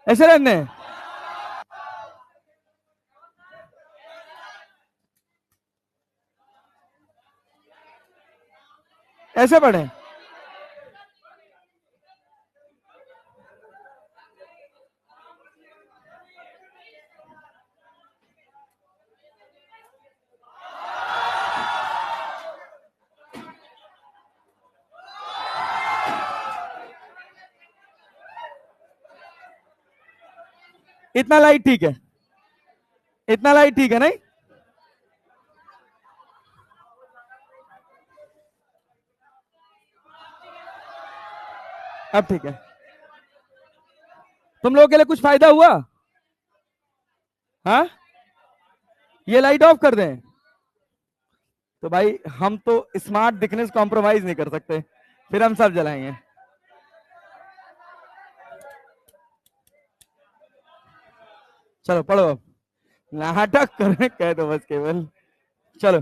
ऐसे रहने, ऐसे पढ़े। इतना लाइट ठीक है, इतना लाइट ठीक है नहीं? अब ठीक है। तुम लोगों के लिए कुछ फायदा हुआ? हाँ, ये लाइट ऑफ कर दें? तो भाई हम तो स्मार्ट दिखने से कॉम्प्रोमाइज नहीं कर सकते, फिर हम सब जलाएंगे। चलो पढ़ो अब, नाटक करने कह दो बस केवल। चलो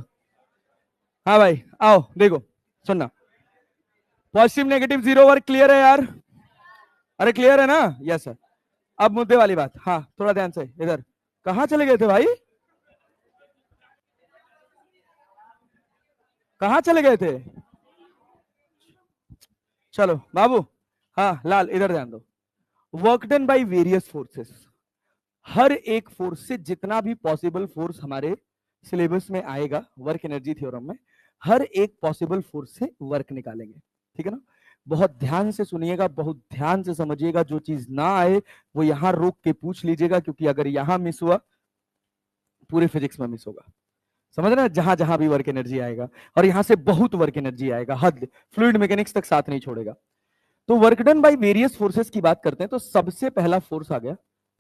हाँ भाई आओ देखो, सुनना, positive negative zero work clear है यार? अरे क्लियर है ना? Yes sir. अब मुद्दे वाली बात, हाँ थोड़ा ध्यान से इधर, कहाँ चले गए थे भाई, कहाँ चले गए थे? चलो बाबू, हाँ लाल इधर ध्यान दो। Work done by various forces, हर एक फोर्स से जितना भी पॉसिबल फोर्स हमारे सिलेबस में आएगा वर्क एनर्जी थ्योरम में, हर एक पॉसिबल फोर्स से वर्क निकालेंगे, ठीक है ना? बहुत ध्यान से सुनिएगा, बहुत ध्यान से समझिएगा, जो चीज ना आए वो यहां रोक के पूछ लीजिएगा, क्योंकि अगर यहां मिस हुआ पूरे फिजिक्स में मिस होगा। समझ रहे हैं? जहां जहां भी वर्क एनर्जी आएगा, और यहां से बहुत वर्क एनर्जी आएगा, हद फ्लूइड मैकेनिक्स तक साथ नहीं छोड़ेगा। तो work done by various forces की बात करते हैं, तो सबसे पहला फोर्स आ गया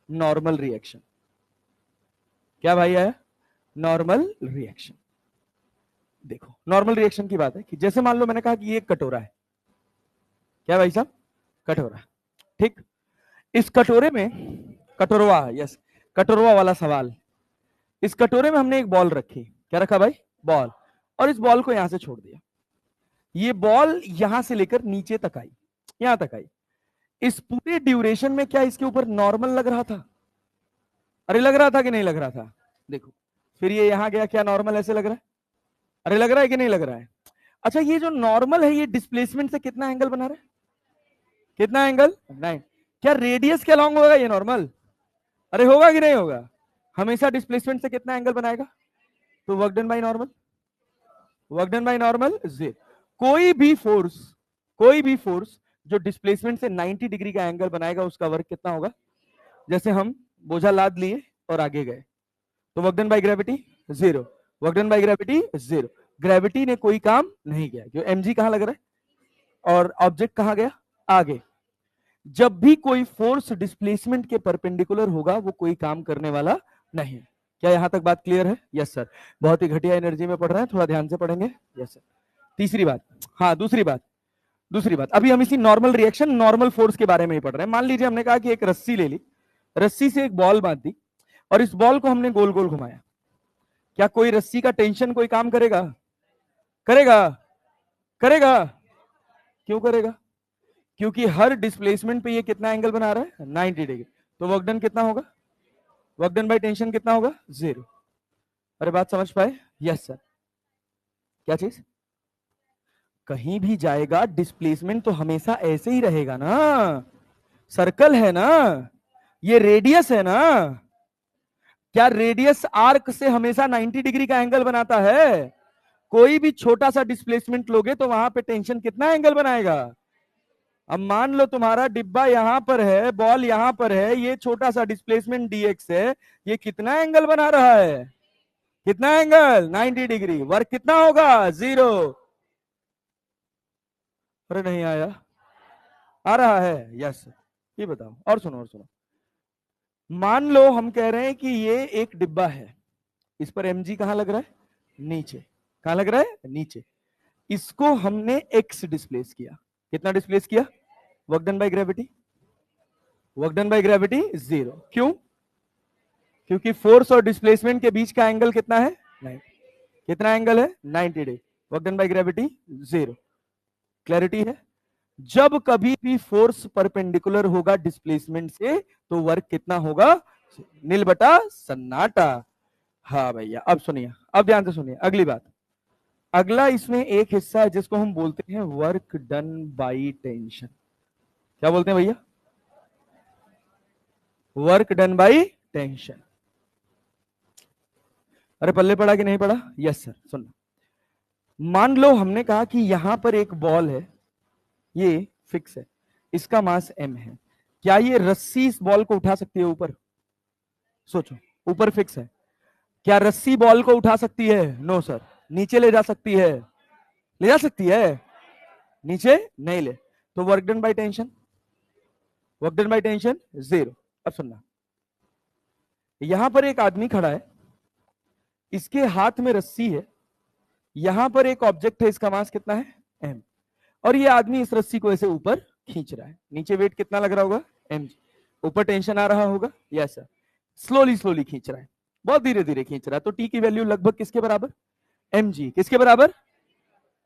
नॉर्मल रिएक्शन। क्या भाई आया? Normal reaction. देखो नॉर्मल रिएक्शन की बात है कि जैसे मान लो मैंने कहा कि ये एक कटोरा है, क्या भाई साहब? कटोरा, ठीक। इस कटोरे में, कटोरवा, यस, कटोरवा वाला सवाल, इस कटोरे में हमने एक बॉल रखी, क्या रखा भाई? बॉल। और इस बॉल को यहां से छोड़ दिया, ये बॉल यहां से लेकर नीचे तक आई, यहां तक आई। इस पूरे ड्यूरेशन में क्या इसके ऊपर नॉर्मल लग रहा था? अरे लग रहा था कि नहीं लग रहा था? देखो, फिर ये यहां गया, क्या नॉर्मल ऐसे लग रहा है? अरे लग रहा है कि नहीं लग रहा है? अच्छा, ये जो नॉर्मल है ये डिस्प्लेसमेंट से कितना एंगल बना रहा है? कितना एंगल? 9। क्या रेडियस के अलॉन्ग होगा ये नॉर्मल? अरे होगा कि नहीं होगा? हमेशा डिस्प्लेसमेंट से कितना एंगल बनाएगा? तो work done by normal, work done by normal zero. कोई भी फोर्स जो डिस्प्लेसमेंट से 90 डिग्री का एंगल बनाएगा उसका वर्क कितना होगा? जैसे हम बोझा लाद लिए और आगे गए, तो work done by gravity zero, work done by gravity zero. Gravity ने कोई काम नहीं किया, क्यों? mg कहां लग रहा है और ऑब्जेक्ट कहां गया? आगे। जब भी कोई फोर्स डिस्प्लेसमेंट के परपेंडिकुलर होगा वो कोई काम करने वाला नहीं। क्या यहां तक बात क्लियर है? Yes sir. बहुत ही घटिया एनर्जी में पढ़ रहे हैं, थोड़ा ध्यान से पढ़ेंगे। Yes sir. तीसरी बात, हाँ दूसरी बात, अभी हम इसी नॉर्मल रिएक्शन नॉर्मल फोर्स के बारे में ही पढ़ रहे हैं। मान लीजिए हमने कहा कि एक रस्सी ले ली, रस्सी से एक बॉल बांध दी और इस बॉल को हमने गोल गोल घुमाया, क्या कोई रस्सी का टेंशन कोई काम करेगा? करेगा? करेगा? क्यों करेगा? क्योंकि हर डिस्प्लेसमेंट पे ये कितना एंगल बना रहा है? 90 डिग्री। तो वर्क डन कितना होगा? वर्क डन बाय टेंशन कितना होगा? जीरो। अरे बात समझ पाए? Yes sir. क्या चीज? कहीं भी जाएगा डिस्प्लेसमेंट तो हमेशा ऐसे ही रहेगा ना, सर्कल है ना, ये रेडियस है ना। क्या रेडियस आर्क से हमेशा 90 डिग्री का एंगल बनाता है? कोई भी छोटा सा डिस्प्लेसमेंट लोगे तो वहां पे टेंशन कितना एंगल बनाएगा? अब मान लो तुम्हारा डिब्बा यहां पर है, बॉल यहां पर है, ये छोटा सा डिस्प्लेसमेंट dx है, ये कितना एंगल बना रहा है? कितना एंगल? 90 डिग्री। वर्क कितना होगा? जीरो। अरे नहीं आया? आ रहा है? यस। ये बताओ, और सुनो और सुनो। मान लो हम कह रहे हैं कि ये एक डिब्बा है, इस पर mg कहां लग रहा है? नीचे। कहां लग रहा है? नीचे। इसको हमने x डिस्प्लेस किया, कितना डिस्प्लेस किया? Work done by gravity, work done by gravity zero. क्यों? क्योंकि फोर्स और डिस्प्लेसमेंट के बीच का एंगल कितना है? 90। कितना एंगल है? 90 degree. Work done by gravity zero. Clarity है? जब कभी भी फोर्स परपेंडिकुलर होगा डिस्प्लेसमेंट से तो वर्क कितना होगा? नील बटा सन्नाटा। हाँ भैया, अब सुनिए, अब ध्यान से सुनिए अगली बात। अगला इसमें एक हिस्सा है जिसको हम बोलते हैं वर्क डन बाई टेंशन। क्या बोलते हैं भैया? Work done by tension. अरे पल्ले पड़ा कि नहीं पड़ा? Yes sir. सुन, मान लो हमने कहा कि यहां पर एक बॉल है, ये फिक्स है, इसका मास m है। क्या ये रस्सी इस बॉल को उठा सकती है ऊपर? सोचो, ऊपर फिक्स है, क्या रस्सी बॉल को उठा सकती है? No sir. नीचे ले जा सकती है? ले जा सकती है? नीचे नहीं ले। तो work done by tension, work done by tension zero. अब सुनना, यहां पर एक आदमी खड़ा है, इसके हाथ में रस्सी है, यहां पर एक ऑब्जेक्ट है, इसका मास कितना है? m। और ये आदमी इस रस्सी को ऐसे ऊपर खींच रहा है, नीचे वेट कितना लग रहा होगा? mg। ऊपर टेंशन आ रहा होगा? Yes sir. स्लोली स्लोली खींच रहा है, बहुत धीरे धीरे खींच रहा है, तो टी की वैल्यू लगभग किसके बराबर, mg, किसके बराबर।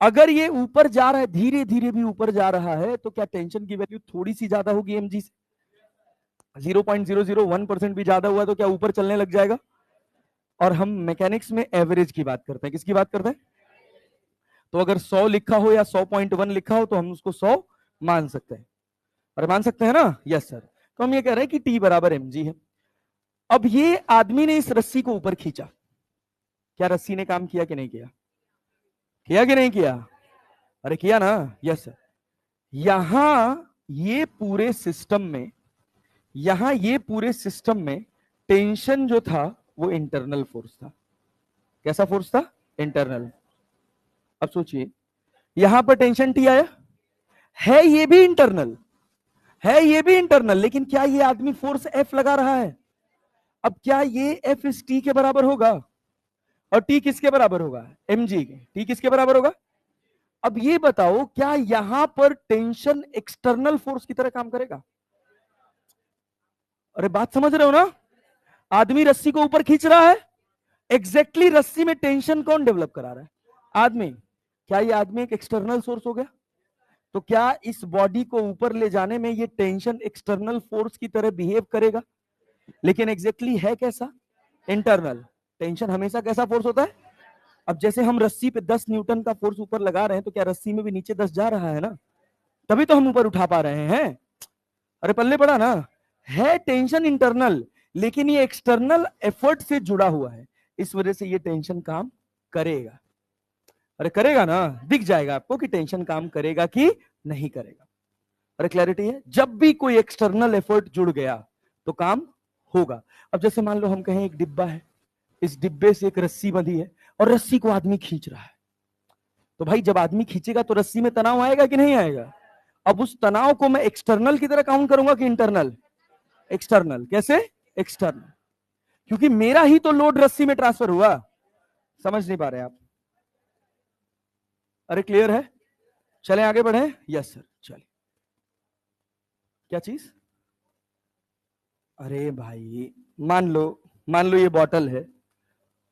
अगर ये ऊपर जा रहा है, धीरे धीरे भी ऊपर जा रहा है, तो क्या टेंशन की वैल्यू थोड़ी सी ज्यादा होगी mg से, 0.001% भी ज्यादा हुआ तो क्या ऊपर चलने लग जाएगा। और हम मैकेनिक्स में एवरेज की बात करते हैं, किसकी बात करते हैं। तो अगर 100 लिखा हो या 100.1 लिखा हो तो हम उसको 100 मान सकते हैं, और मान सकते हैं ना, यस सर। तो हम ये कह रहे हैं कि टी बराबर mg है। अब ये आदमी ने इस रस्सी को ऊपर खींचा, क्या रस्सी ने काम किया कि नहीं किया, किया कि नहीं किया, अरे किया ना, यस सर। यहां ये पूरे सिस्टम में, यहां ये पूरे सिस्टम में टेंशन जो था वो इंटरनल फोर्स था। कैसा फोर्स था, इंटरनल। अब सोचिए, यहां पर टेंशन टी आया है, ये भी इंटरनल है, ये भी इंटरनल, लेकिन क्या ये आदमी फोर्स एफ लगा रहा है। अब क्या ये एफ इस टी के बराबर होगा, और टी किसके बराबर होगा, mg के, टी किसके बराबर होगा। अब ये बताओ, क्या यहां पर टेंशन एक्सटर्नल फोर्स की तरह काम करेगा। अरे बात समझ रहे हो ना, आदमी रस्सी को ऊपर खींच रहा है, एग्जैक्टली रस्सी में टेंशन कौन डेवलप करा रहा है, आदमी। क्या ये आदमी एक एक्सटर्नल सोर्स हो गया। तो क्या इस बॉडी को ऊपर ले जाने में ये टेंशन एक्सटर्नल फोर्स की तरह बिहेव करेगा, लेकिन एग्जैक्टली है कैसा, इंटरनल। टेंशन हमेशा कैसा फोर्स होता है। अब जैसे हम रस्सी पे 10 न्यूटन का फोर्स ऊपर लगा रहे हैं, तो क्या रस्सी में भी नीचे 10 जा रहा है ना, तभी तो हम ऊपर उठा पा रहे हैं। अरे पल्ले पड़ा ना, है टेंशन इंटरनल, लेकिन ये एक्सटर्नल एफर्ट से जुड़ा हुआ है, इस वजह से ये टेंशन काम करेगा। अरे करेगा ना, दिख जाएगा आपको कि टेंशन काम करेगा कि नहीं करेगा। अरे क्लैरिटी है, जब भी कोई एक्सटर्नल एफर्ट जुड़ गया तो काम होगा। अब जैसे मान लो हम कहें एक डिब्बा है, इस डिब्बे से एक रस्सी बंधी है, और रस्सी को आदमी खींच रहा है, तो भाई जब आदमी खींचेगा तो रस्सी में तनाव आएगा कि नहीं आएगा। अब उस तनाव को मैं एक्सटर्नल की तरह काउंट करूंगा कि इंटरनल, एक्सटर्नल। कैसे, एक्सटर्नल, क्योंकि मेरा ही तो लोड रस्सी में ट्रांसफर हुआ। समझ नहीं पा रहे आप, अरे क्लियर है, चलें आगे बढ़े, यस सर चलिए। क्या चीज, अरे भाई मान लो ये बॉटल है,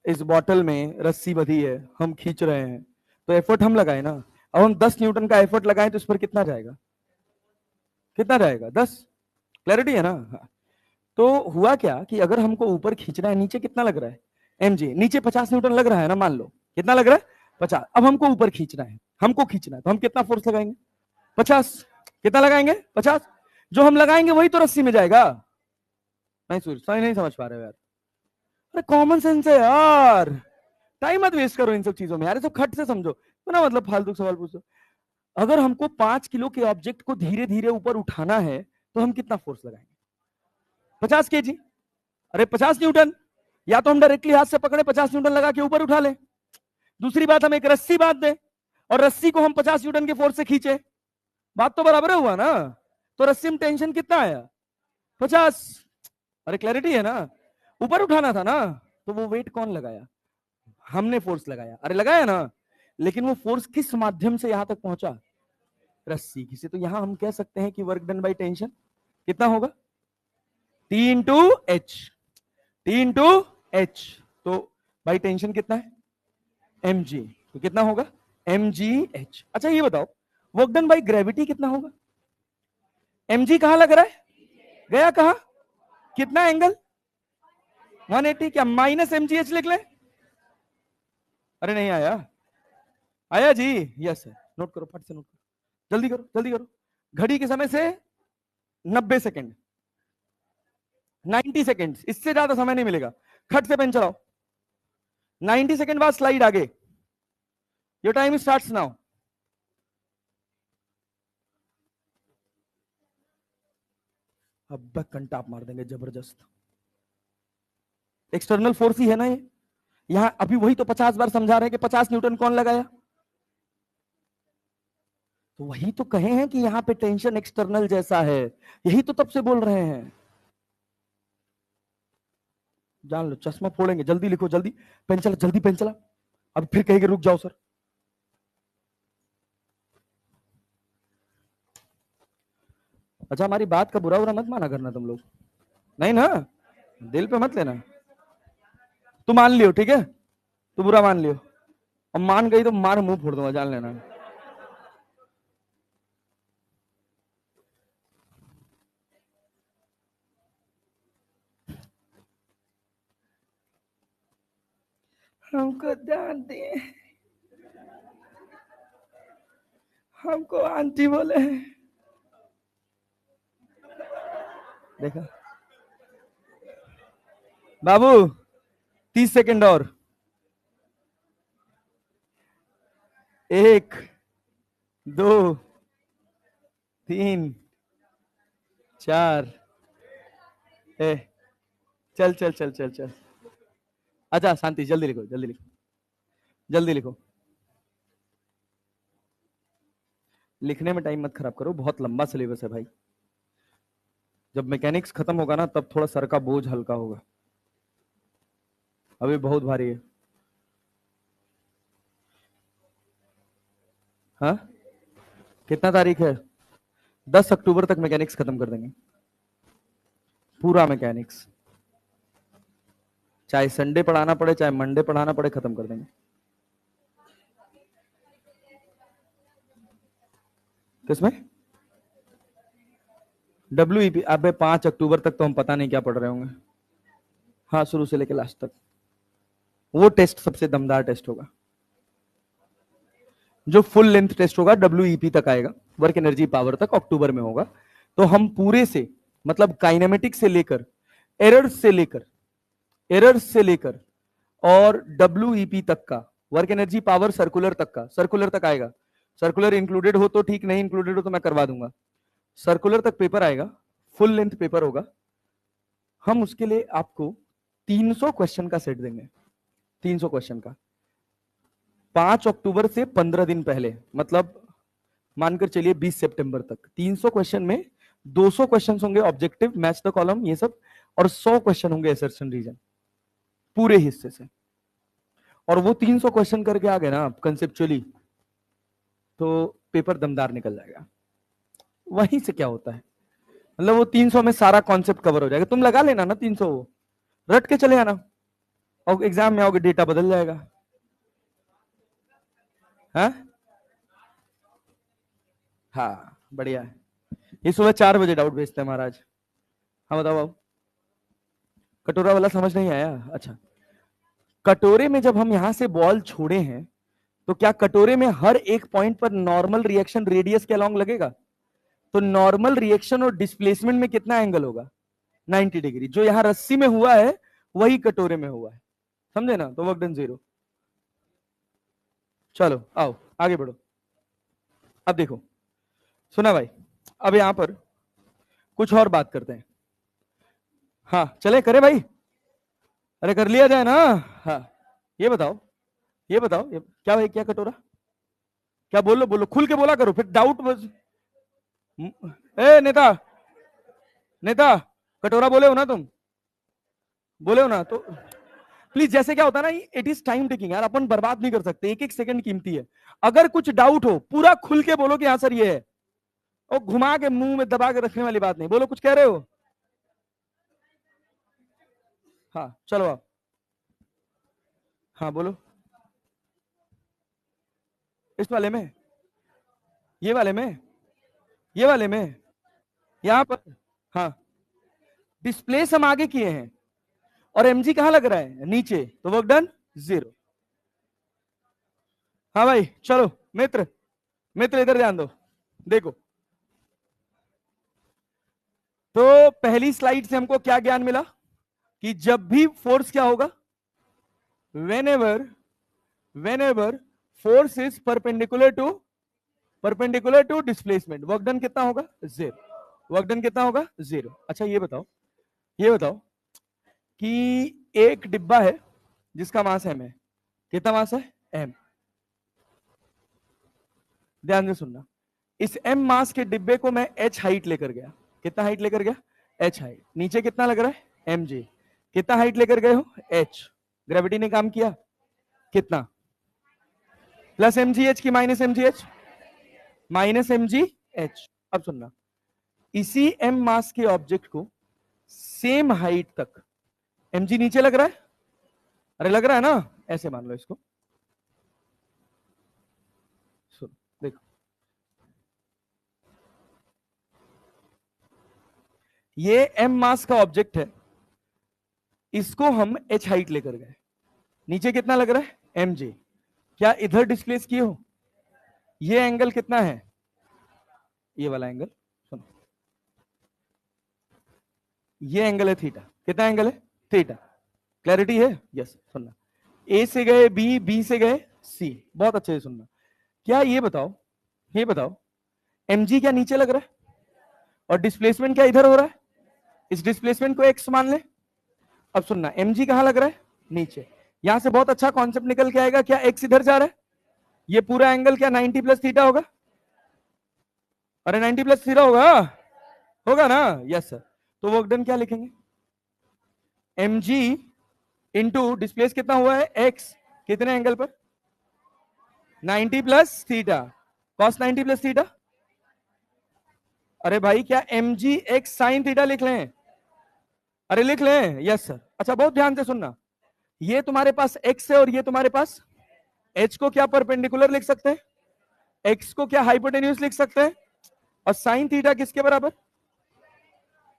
इस बॉटल में रस्सी बंधी है, हम खींच रहे हैं, तो एफर्ट हम लगाए ना। अब हम 10 न्यूटन का एफर्ट लगाएं तो इस पर कितना जाएगा, कितना जाएगा, 10। क्लैरिटी है ना। हाँ। तो हुआ क्या कि अगर हमको ऊपर खींचना है, नीचे कितना लग रहा है, mg, नीचे 50 न्यूटन लग रहा है ना, मान लो कितना लग रहा है, 50। अब हमको ऊपर खींचना है, हमको खींचना है, तो हम कितना फोर्स लगाएंगे, 50। कितना लगाएंगे, 50। जो हम लगाएंगे वही तो रस्सी में जाएगा। नहीं सूर्य, सही नहीं समझ पा रहे हो यार। अरे कॉमन सेंस है यार, टाइम मत वेस्ट करो इन सब चीजों में यार, सब खट से समझो, तो ना मतलब फालतू सवाल पूछो। अगर हमको 5 किलो के ऑब्जेक्ट को धीरे धीरे ऊपर उठाना है, तो हम कितना फोर्स लगाएंगे, 50 kg। अरे 50 न्यूटन, या तो हम डायरेक्टली हाथ से पकड़े 50 न्यूटन लगा के ऊपर उठा लें, दूसरी बात हम एक रस्सी बांध दें और रस्सी को हम 50 न्यूटन के फोर्स से खींचे, बात तो बराबर हुआ ना। तो रस्सी में टेंशन कितना आया, 50। अरे क्लैरिटी है ना, ऊपर उठाना था ना, तो वो वेट कौन लगाया, हमने फोर्स लगाया। अरे लगाया ना, लेकिन वो फोर्स किस माध्यम से यहां तक पहुंचा, रस्सी की से। तो यहां हम कह सकते हैं कि वर्क डन बाय टेंशन कितना होगा, T into H, T into H. तो बाई टेंशन कितना है, mg, तो कितना होगा, mg h। अच्छा ये बताओ, वर्क डन बाई ग्रेविटी कितना होगा, mg कहां लग रहा है, गया कहां, कितना एंगल, 180। क्या माइनस mgh लिख ले, अरे नहीं आया, आया जी, यस सर। नोट करो, फट से नोट करो, जल्दी करो जल्दी करो। घड़ी के समय से 90 सेकेंड, 90 सेकेंड, इससे ज्यादा समय नहीं मिलेगा, खट से पेन चलाओ। 90 सेकेंड बाद स्लाइड आगे, योर टाइम स्टार्ट्स नाउ। अब कंटाप मार देंगे जबरदस्त, एक्सटर्नल फोर्स ही है ना ये। यहां अभी वही तो 50 बार समझा रहे हैं कि 50 न्यूटन कौन लगाया, तो वही तो कहे हैं कि यहां पे टेंशन एक्सटर्नल जैसा है, यही तो तब से बोल रहे हैं। जान लो, चश्मा फोड़ेंगे, जल्दी लिखो, जल्दी पेन चला, जल्दी पेन चला। अब फिर कहेंगे रुक जाओ सर। अच्छा हमारी बात का बुरा बुरा मत माना करना तुम लोग, नहीं ना। दिल पे मत लेना, तू मान लियो, ठीक है, तू बुरा मान लियो, और मान गई तो मार मुंह फोड़ दूंगा, जान लेना। हमको जानते हैं, हमको आंटी बोले हैं। देखा बाबू, 30 सेकंड और, 1 2 3 4, ए चल चल चल चल चल, अच्छा शांति, जल्दी लिखो जल्दी लिखो जल्दी लिखो, लिखने में टाइम मत खराब करो, बहुत लंबा सिलेबस है भाई। जब मैकेनिक्स खत्म होगा ना तब थोड़ा सर का बोझ हल्का होगा, अभी बहुत भारी है। हाँ, कितना तारीख है? 10 अक्टूबर तक मैकेनिक्स खत्म कर देंगे, पूरा मैकेनिक्स, चाहे संडे पढ़ाना पड़े चाहे मंडे पढ़ाना पड़े, खत्म कर देंगे। किसमें? WEP, अबे 5 अक्टूबर तक तो हम पता नहीं क्या पढ़ रहे होंगे। हाँ, शुरू से लेकर लास्ट तक, वो टेस्ट सबसे दमदार टेस्ट होगा, जो फुल लेंथ टेस्ट होगा, WEP तक आएगा, वर्क एनर्जी पावर तक, अक्टूबर में होगा। तो हम पूरे से, मतलब काइनेमेटिक से लेकर, एरर्स से लेकर और WEP तक का, वर्क एनर्जी पावर सर्कुलर तक का, सर्कुलर तक आएगा। सर्कुलर इंक्लूडेड हो तो ठीक, नहीं इंक्लूडेड हो तो मैं करवा दूंगा। सर्कुलर तक पेपर आएगा, फुल लेंथ पेपर होगा। हम उसके लिए आपको 300 क्वेश्चन का सेट देंगे, 300 क्वेश्चन का, 5 अक्टूबर से 15 दिन पहले, मतलब मानकर चलिए 20 सितंबर तक। 300 क्वेश्चन में 200 क्वेश्चन होंगे ऑब्जेक्टिव, मैच द कॉलम, ये सब, और 100 क्वेश्चन होंगे असर्शन रीजन, पूरे हिस्से से। और वो 300 क्वेश्चन करके आ गए ना आप कंसेप्चुअली, तो पेपर दमदार निकल जाएगा। वहीं से क्या होता है, मतलब वो 300 में सारा कॉन्सेप्ट कवर हो जाएगा। तुम लगा लेना ना 300, वो रट के चले आना, और एग्जाम में आओगे डेटा बदल जाएगा। हाँ बढ़िया है, ये सुबह 4 बजे डाउट भेजते हैं महाराज। हाँ बताओ बाबू, कटोरा वाला समझ नहीं आया? अच्छा, कटोरे में जब हम यहां से बॉल छोड़े हैं, तो क्या कटोरे में हर एक पॉइंट पर नॉर्मल रिएक्शन रेडियस के अलॉन्ग लगेगा? तो नॉर्मल रिएक्शन और डिस्प्लेसमेंट में कितना एंगल होगा? 90 डिग्री। जो यहां रस्सी में हुआ है वही कटोरे में हुआ है, समझे ना? तो वर्क डन 0। चलो आओ आगे बढ़ो। अब देखो, सुना भाई, अब यहां पर कुछ और बात करते हैं। हाँ चले, करे भाई, अरे कर लिया जाए ना। हाँ ये बताओ, क्या भाई, क्या कटोरा, क्या? बोलो बोलो, खुल के बोला करो, फिर डाउट बस। ए नेता, नेता, कटोरा बोले हो ना तुम? बोले हो ना? तो प्लीज, जैसे क्या होता है ना, इट इज टाइम टेकिंग यार, अपन बर्बाद नहीं कर सकते, एक एक सेकंड कीमती है। अगर कुछ डाउट हो पूरा खुल के बोलो कि हाँ सर ये है, और घुमा के मुंह में दबा के रखने वाली बात नहीं। बोलो, कुछ कह रहे हो? हाँ चलो आप, हाँ बोलो। इस वाले में, ये वाले में, ये वाले में, यहां पर, हाँ, डिस्प्लेस हम आगे किए हैं, और mg कहां लग रहा है? नीचे, तो वर्क डन 0। हाँ भाई चलो, मित्र, मित्र इधर ध्यान दो, देखो। तो पहली स्लाइड से हमको क्या ज्ञान मिला कि जब भी फोर्स क्या होगा, whenever force is perpendicular to displacement, work done कितना होगा? 0। वर्क डन कितना होगा? 0। अच्छा ये बताओ कि एक डिब्बा है जिसका मास m है, कितना मास है? m। ध्यान से सुनना, इस m मास के डिब्बे को मैं h हाइट लेकर गया, कितना हाइट लेकर गया? h height. नीचे कितना लग रहा है? mg। कितना हाइट लेकर गए हो? h। ग्रेविटी ने काम किया कितना? प्लस mgh की माइनस mgh? Minus mgh। अब सुनना, इसी m मास के ऑब्जेक्ट को सेम हाइट तक mg नीचे लग रहा है, अरे लग रहा है ना, ऐसे मान लो इसको, सुनो देखो, ये m मास का ऑब्जेक्ट है, इसको हम h हाइट लेकर गए, नीचे कितना लग रहा है mg, क्या इधर डिस्प्लेस किए हो, ये एंगल कितना है, ये वाला एंगल, सुनो ये एंगल है थीटा, कितना एंगल है थीटा, क्लैरिटी है, यस सुनना, ए से गए बी, बी से गए सी, बहुत अच्छे से सुनना, क्या ये बताओ mg क्या नीचे लग रहा है और डिस्प्लेसमेंट क्या इधर हो रहा है, इस डिस्प्लेसमेंट को x मान ले, अब सुनना mg कहां लग रहा है नीचे, यहां से बहुत अच्छा कॉन्सेप्ट निकल के आएगा, क्या x इधर जा रहा है, ये पूरा एंगल क्या 90 प्लस थीटा होगा, अरे 90 प्लस थीटा होगा ना, यस सर, तो वर्क डन क्या लिखेंगे, mg इंटू डिस्प्लेस कितना हुआ है x, कितने एंगल पर 90 plus theta, cos 90 plus theta, अरे भाई क्या mg x साइन थीटा लिख लें, अरे लिख लें, यस सर, अच्छा बहुत ध्यान से सुनना, ये तुम्हारे पास x है और ये तुम्हारे पास, h को क्या परपेंडिकुलर लिख सकते हैं, x को क्या हाइपोटेन्यूज लिख सकते हैं, और साइन थीटा किसके बराबर,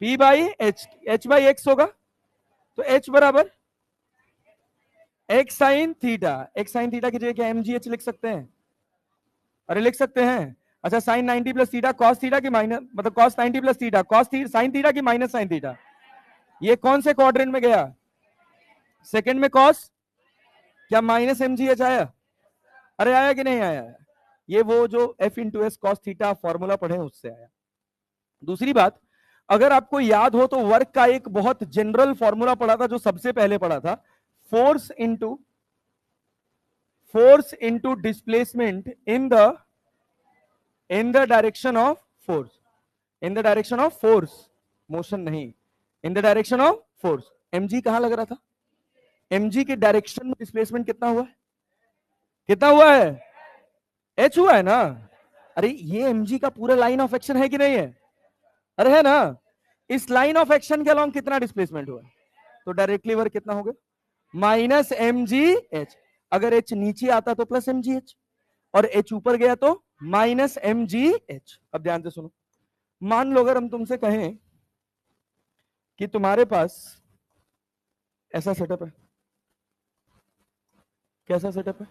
p by h, h by x होगा, तो h बराबर x साइन थीटा की जगह क्या mgh लिख सकते हैं, अरे लिख सकते हैं, अच्छा sine 90 plus theta cos theta की माइनस, मतलब cos 90 plus theta cos sine theta की माइनस साइन थीटा, ये कौन से क्वाड्रेंट में गया, सेकंड में कॉस, क्या माइनस mgh आया, अरे आया कि नहीं आया, ये वो जो f into S cos theta formula पढ़े उससे आया। दूसरी बात, अगर आपको याद हो तो वर्क का एक बहुत जनरल फॉर्मूला पढ़ा था, जो सबसे पहले पढ़ा था, force into displacement in the direction of force, motion नहीं, in the direction of force, mg कहां लग रहा था, mg के डायरेक्शन में डिस्प्लेसमेंट कितना हुआ है, h हुआ है ना, अरे ये mg का पूरा लाइन ऑफ एक्शन है कि नहीं है, अरे है ना, इस लाइन ऑफ एक्शन के अलोंग कितना डिस्प्लेसमेंट हुआ, तो डायरेक्टली वर्क कितना होगा, माइनस mgh, अगर h नीचे आता तो प्लस mgh, और h ऊपर गया तो माइनस mgh। अब ध्यान से सुनो, मान लो अगर हम तुमसे कहें कि तुम्हारे पास ऐसा सेटअप है, कैसा सेटअप है,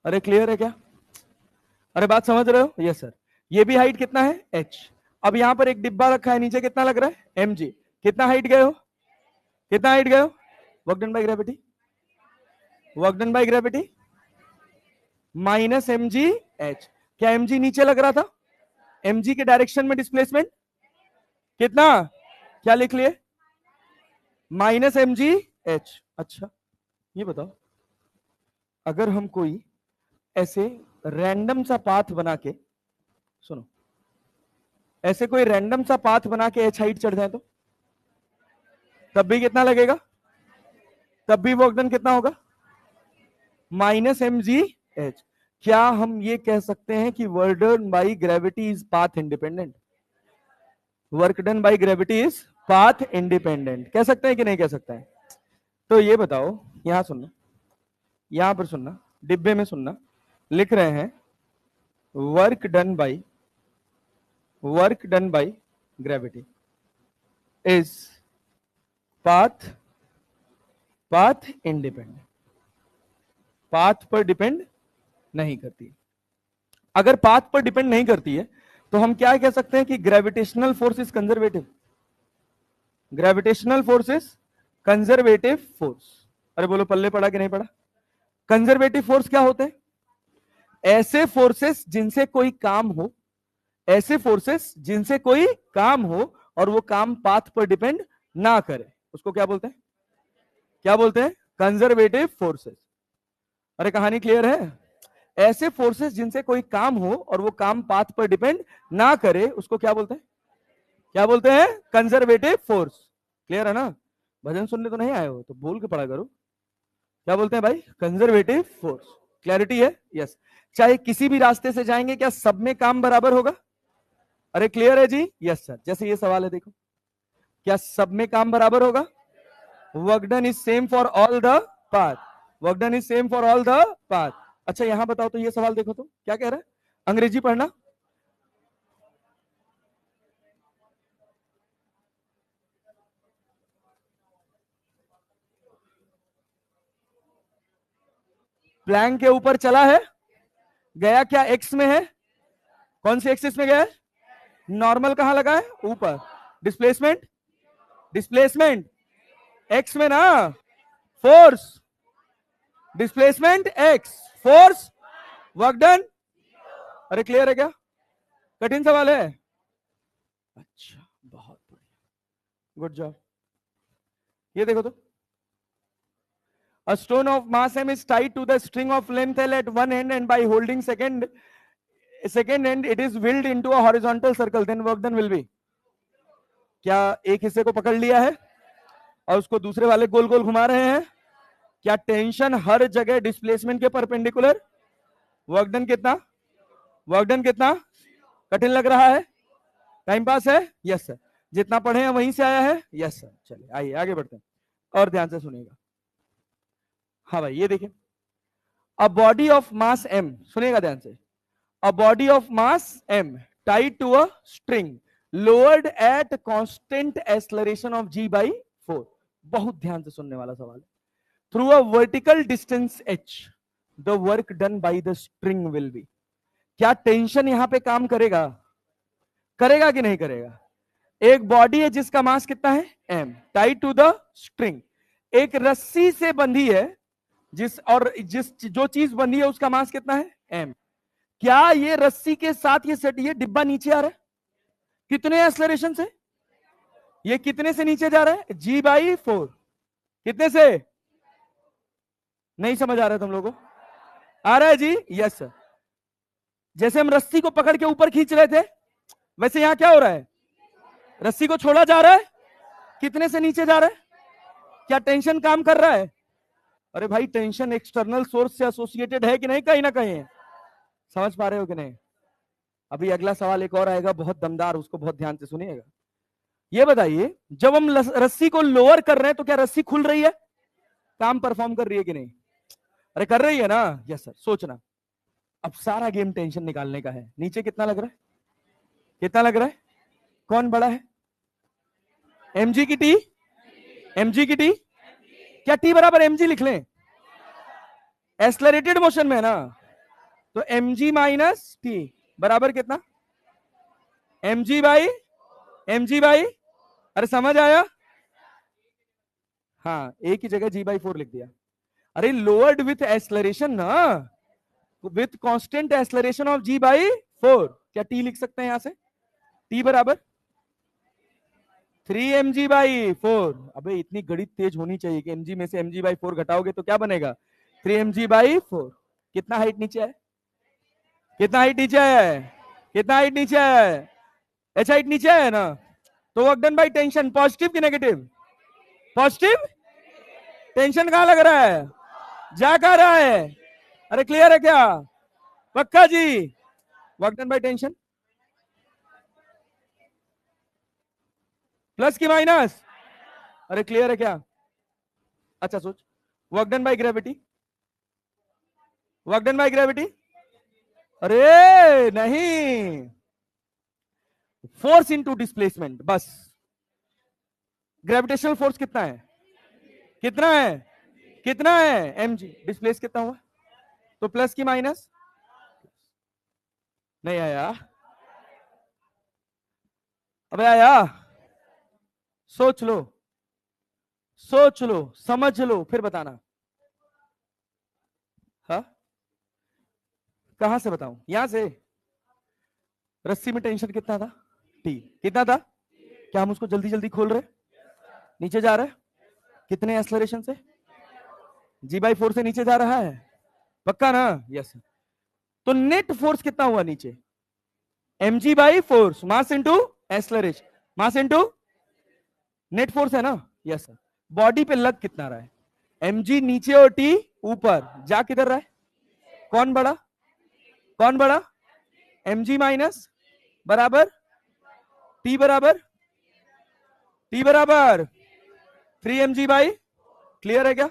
अरे क्लियर है क्या, अरे बात समझ रहे हो, यस सर, ये भी हाइट कितना है h, अब यहां पर एक डिब्बा रखा है, नीचे कितना लग रहा है mg, कितना हाइट गए हो, work done by gravity minus mgh, क्या mg नीचे लग रहा था, mg के डायरेक्शन में डिस्प्लेसमेंट कितना, क्या लिख लिए, माइनस mgh। अच्छा ये बताओ, अगर हम कोई ऐसे रैंडम सा पाथ बना के, सुनो, ऐसे कोई रैंडम सा पाथ बना के h हाइट चढ़ जाए तो तब भी कितना लगेगा, तब भी वर्क डन कितना होगा, माइनस mgh। क्या हम ये कह सकते हैं कि work done by gravity is path independent, work done by gravity is path independent, कह सकते हैं कि नहीं कह सकते हैं, तो ये बताओ, यहां सुनना, यहां पर सुनना, डिब्बे में सुनना, लिख रहे हैं work done by gravity is path independent, path पर डिपेंड नहीं करती, अगर पाथ पर डिपेंड नहीं करती है तो हम क्या कह सकते हैं कि ग्रेविटेशनल फोर्स इज कंजर्वेटिव, अरे बोलो पल्ले पड़ा कि नहीं पड़ा, कंजर्वेटिव फोर्स क्या होते हैं, ऐसे फोर्सेस जिनसे कोई काम हो और वो काम पाथ पर डिपेंड ना करे, उसको क्या बोलते हैं, कंजर्वेटिव फोर्सेस। अरे कहानी क्लियर है, ऐसे फोर्सेस जिनसे कोई काम हो और वो काम पाथ पर डिपेंड ना करे, उसको क्या बोलते हैं, कंजर्वेटिव फोर्स। क्लियर है ना, भजन सुनने तो नहीं आए हो तो बोल के पढ़ा करो, क्या बोलते हैं भाई, कंजर्वेटिव फोर्स, क्लैरिटी है, यस। चाहे किसी भी रास्ते से जाएंगे क्या सब में काम बराबर होगा, अरे क्लियर है जी, यस सर। जैसे ये सवाल है देखो, क्या सब में काम बराबर होगा? Work done is same for all the path, work done is same for all the path. अच्छा यहां बताओ तो, ये सवाल देखो तो क्या कह रहा है, अंग्रेजी पढ़ना। प्लैंक के ऊपर चला है, गया क्या एक्स में है? कौन से एक्सिस में गया है? नॉर्मल कहां लगा है? ऊपर। डिस्प्लेसमेंट, डिस्प्लेसमेंट एक्स में ना, force displacement x, force work done. अरे क्लियर है क्या? कठिन सवाल है? अच्छा बहुत बढ़िया, गुड जॉब। ये देखो तो, a stone of mass m is tied to the string of length l at one end and by holding second end it is willed into a horizontal circle, then work done will be। क्या एक हिस्से को पकड़ लिया है और उसको दूसरे वाले गोल गोल घुमा रहे हैं? क्या टेंशन हर जगह डिस्प्लेसमेंट के परपेंडिकुलर? वर्क डन कितना? वर्क डन कितना? कठिन लग रहा है? टाइम पास है? Yes sir. जितना पढ़े हैं वहीं से आया है? Yes sir. चलिए आइए आगे बढ़ते हैं और ध्यान से सुनिएगा। हाँ भाई ये देखिए, a body of mass m, सुनिएगा ध्यान से, a body of mass m tied to a string lowered at constant acceleration of g by 4। बहुत ध्यान से सुनने वाला सवाल है। Through a vertical distance h the work done by the string will be। क्या टेंशन यहां पे काम करेगा? करेगा कि नहीं करेगा? एक बॉडी है जिसका मास कितना है? m, tied to the string, एक रस्सी से बंधी है जिस जो चीज बंधी है उसका मास कितना है? m। क्या ये रस्सी के साथ ये सेट, ये डिब्बा नीचे आ रहा है कितने एक्सेलरेशन से? ये कितने से नीचे जा रहा है? g/4। कितने से? नहीं समझ आ रहा है तुम लोगों को? आ रहा है जी? Yes sir. जैसे हम रस्सी को पकड़ के ऊपर खींच रहे थे, वैसे यहां क्या हो रहा है? रस्सी को छोड़ा जा रहा है, कितने से नीचे जा रहा है? क्या टेंशन काम कर रहा है? अरे भाई टेंशन एक्सटर्नल सोर्स से एसोसिएटेड है कि नहीं? कहीं ना कहीं समझ पा रहे हो कि नहीं? अभी अगला सवाल एक और आएगा बहुत दमदार, उसको बहुत ध्यान से सुनिएगा। ये बताइए, जब हम रस्सी को लोअर कर रहे हैं तो क्या रस्सी खुल रही है? काम परफॉर्म कर रही है कि नहीं? अरे कर रही है ना? Yes sir. सोचना, अब सारा गेम टेंशन निकालने का है। नीचे कितना लग रहा है? कितना लग रहा है? कौन बड़ा है? mg की t, mg की t, क्या t बराबर mg लिख लें? एक्सलरेटेड मोशन में है ना, तो mg माइनस t बराबर कितना? mg बाई, अरे समझ आया? हाँ एक ही जगह g/4 लिख दिया। अरे लोअर्ड विथ एक्सलरेशन ना, with constant acceleration of g/4, क्या t लिख सकते हैं यहां से? t बराबर 3mg/4। अबे इतनी गणित तेज होनी चाहिए कि mg में से mg/4 घटाओगे तो क्या बनेगा? 3mg/4। कितना हाइट नीचे है? कितना हाइट नीचे है? कितना हाइट नीचे है? एच हाइट नीचे है ना, तो work done by tension positive कि नेगेटिव? पॉजिटिव। टेंशन कहां लग रहा है? जा कहां रहा है? अरे क्लियर है क्या? पक्का जी? Work done by tension plus की माइनस? अरे क्लियर है क्या? अच्छा सोच, work done by gravity, work done by gravity. अरे नहीं, फोर्स इनटू डिस्प्लेसमेंट, बस। ग्रेविटेशनल फोर्स कितना है? कितना है? कितना है? mg। डिस्प्लेस कितना हुआ? तो प्लस की माइनस? नहीं आया? अबे आया? सोच लो, सोच लो, समझ लो, फिर बताना। हाँ कहां से बताऊं? यहां से। रस्सी में टेंशन कितना था? टी। कितना था? क्या हम उसको जल्दी जल्दी खोल रहे? नीचे जा रहा है कितने एक्सलरेशन से? g/4 से नीचे जा रहा है, पक्का ना? यस। तो नेट फोर्स कितना हुआ नीचे? mg/4, mass into acceleration, mass into net force है ना? Yes sir. बॉडी पे लग कितना रहा है? mg नीचे और t ऊपर, जा किधर रहा है? कौन बड़ा? कौन बड़ा? mg माइनस बराबर t बराबर T बराबर 3 mg बाई, क्लियर है क्या?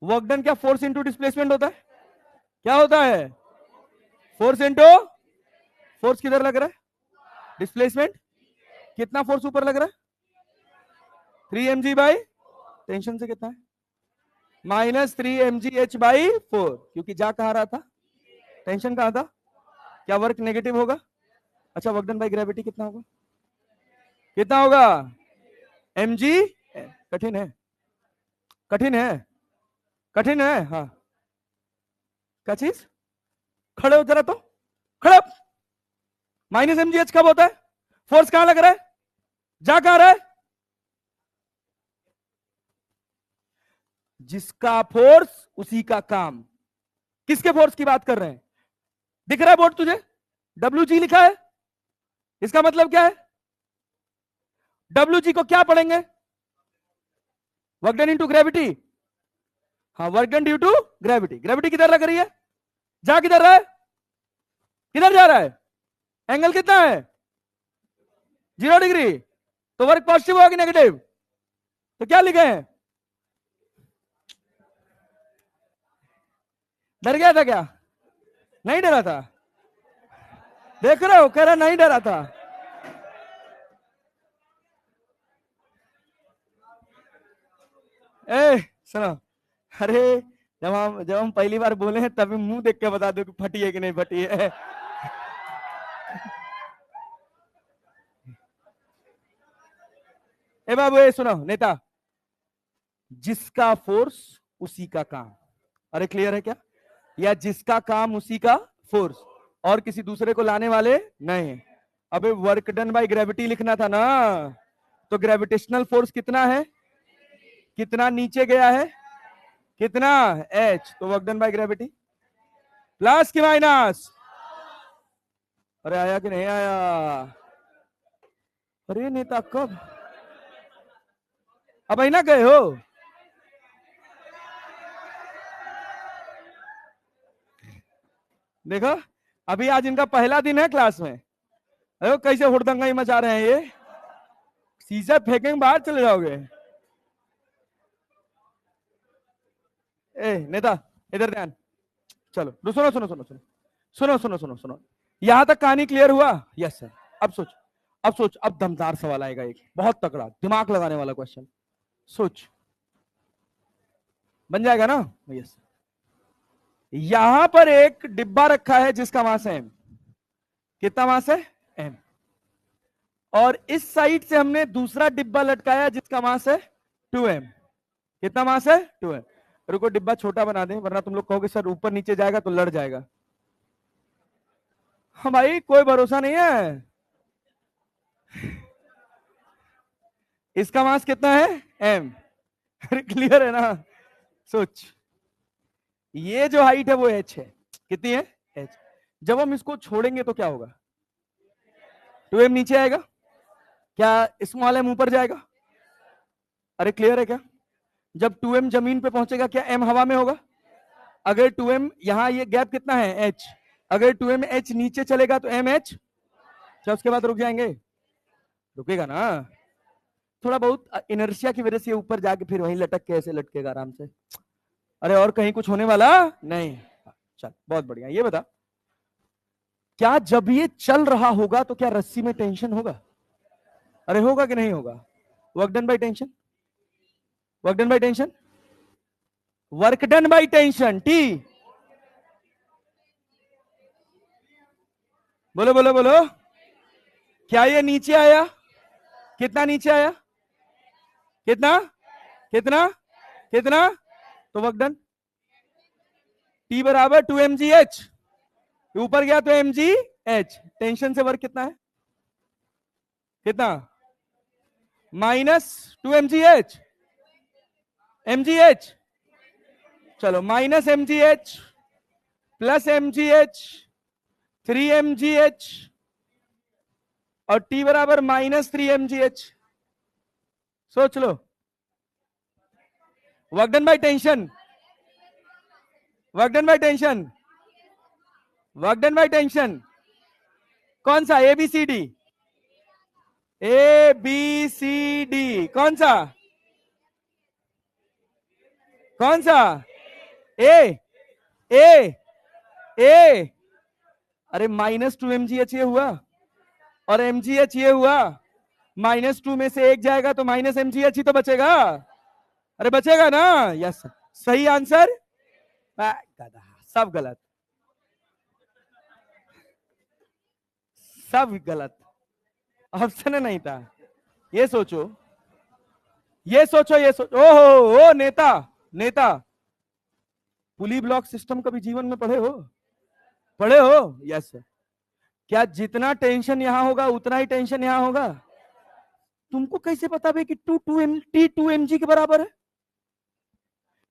वर्क डन क्या फोर्स इंटू डिस्प्लेसमेंट होता है? क्या होता है? फोर्स इंटू फोर्स किधर लग रहा है? डिस्प्लेसमेंट। कितना फोर्स ऊपर लग रहा है? 3 mg बाई, टेंशन से कितना है? -3 mgh/4, क्योंकि जा कहां रहा था? टेंशन कहां था? क्या वर्क नेगेटिव होगा? अच्छा, वर्क डन बाई ग्रेविटी कितना होगा? कितना होगा? mg। कठिन है, कठिन है, कठिन है। हाँ, क्या चीज? खड़े हो जरा तो, खड़े। -mgh कब होता है? फोर्स कहां लग रहा है? जा कहां रहा है? जिसका फोर्स उसी का काम। किसके फोर्स की बात कर रहे हैं? दिख रहा है बोर्ड तुझे? WG लिखा है, इसका मतलब क्या है? WG को क्या पढ़ेंगे? Work done into gravity. हाँ, work done due to gravity. Gravity किधर लग रही है? जा किधर रहा है? किधर जा रहा है? एंगल कितना है? 0 डिग्री। तो वर्क पॉजिटिव होगा कि नेगेटिव? तो क्या लिखे हैं? डर गया था क्या? नहीं डरा था? देख रहे हो, कह रहा नहीं डरा था। ए सुनो, अरे जब हम पहली बार बोले हैं तभी मुंह देख के बता दो कि फटी है कि नहीं फटी है। ए बाबू, ए सुनो नेता, जिसका फोर्स उसी का काम। अरे क्लियर है क्या? या जिसका काम उसी का फोर्स, और किसी दूसरे को लाने वाले नहीं। अबे वर्क डन बाय ग्रेविटी लिखना था ना, तो ग्रेविटेशनल फोर्स कितना है? कितना नीचे गया है? कितना? h। तो work done by gravity plus की माइनस? अरे आया कि नहीं आया? अरे नेता कब? अब आई ना गए हो? देखो, अभी आज इनका पहला दिन है क्लास में। अरे कैसे हुड़दंगाई मचा रहे हैं ये, शीशा फेंकेंगे बाहर चले जाओगे। ए नेता, इधर ध्यान। चलो सुनो सुनो सुनो सुनो सुनो सुनो सुनो सुनो, यहां तक कहानी क्लियर हुआ? Yes sir. अब सोच, अब सोच, अब दमदार सवाल आएगा, एक बहुत तगड़ा दिमाग लगाने वाला क्वेश्चन। सोच, बन जाएगा ना? यस। यहां पर एक डिब्बा रखा है जिसका मास है m। कितना मास है? m। और इस साइड से हमने दूसरा डिब्बा लटकाया जिसका मास है 2m। कितना मास है? 2m। रुको, डिब्बा छोटा बना दे, वरना तुम लोग कहोगे सर ऊपर नीचे जाएगा तो लड़ जाएगा। हाँ भाई, कोई भरोसा नहीं है। इसका मास कितना है? m। अरे क्लियर है ना? सोच, ये जो हाइट है वो h है। कितनी है? h। जब हम इसको छोड़ेंगे तो क्या होगा? 2m नीचे आएगा, क्या स्मॉल m ऊपर जाएगा? अरे क्लियर है क्या? जब 2m जमीन पे पहुंचेगा क्या m हवा में होगा? अगर 2m, यहां ये गैप कितना है? h। अगर 2m h नीचे चलेगा तो m h, क्या उसके बाद रुक जाएंगे? रुकेगा ना? थोड़ा बहुत इनर्शिया की वजह से ऊपर जाके फिर वहीं लटक के ऐसे लटकेगा आराम से। अरे और कहीं कुछ होने वाला नहीं। चल बहुत बढ़िया, ये बता, क्या जब ये चल रहा होगा तो क्या रस्सी में टेंशन होगा? अरे होगा कि नहीं होगा? Work done by tension, work done by tension, work done by tension. T, बोलो बोलो बोलो। क्या ये नीचे आया? कितना नीचे आया? कितना? कितना? कितना? तो वर्क डन T बराबर 2mgh। ऊपर गया तो mgh। टेंशन से वर्क कितना है? कितना? -2mgh। mgh, चलो -mgh प्लस mgh 3mgh और T बराबर -3mgh। सोच लो, work done by tension, work done by tension, work done by tension कौन सा? ABCD? A B C D, कौन सा? कौन सा? ए ए ए, अरे -2 mgh ये हुआ और mgh ये हुआ, -2 में से एक जाएगा तो -mgh ही तो बचेगा। अरे बचेगा ना? यस, सही आंसर। सब गलत, सब गलत, ऑप्शन नहीं था। ये सोचो, ये सोचो, ये सोचो। ओहो ओ नेता, नेता, पुली ब्लॉक सिस्टम कभी जीवन में पढ़े हो? पढ़े हो? यस। क्या जितना टेंशन यहां होगा उतना ही टेंशन यहां होगा? तुमको कैसे पता भाई कि टू एम जी के बराबर है?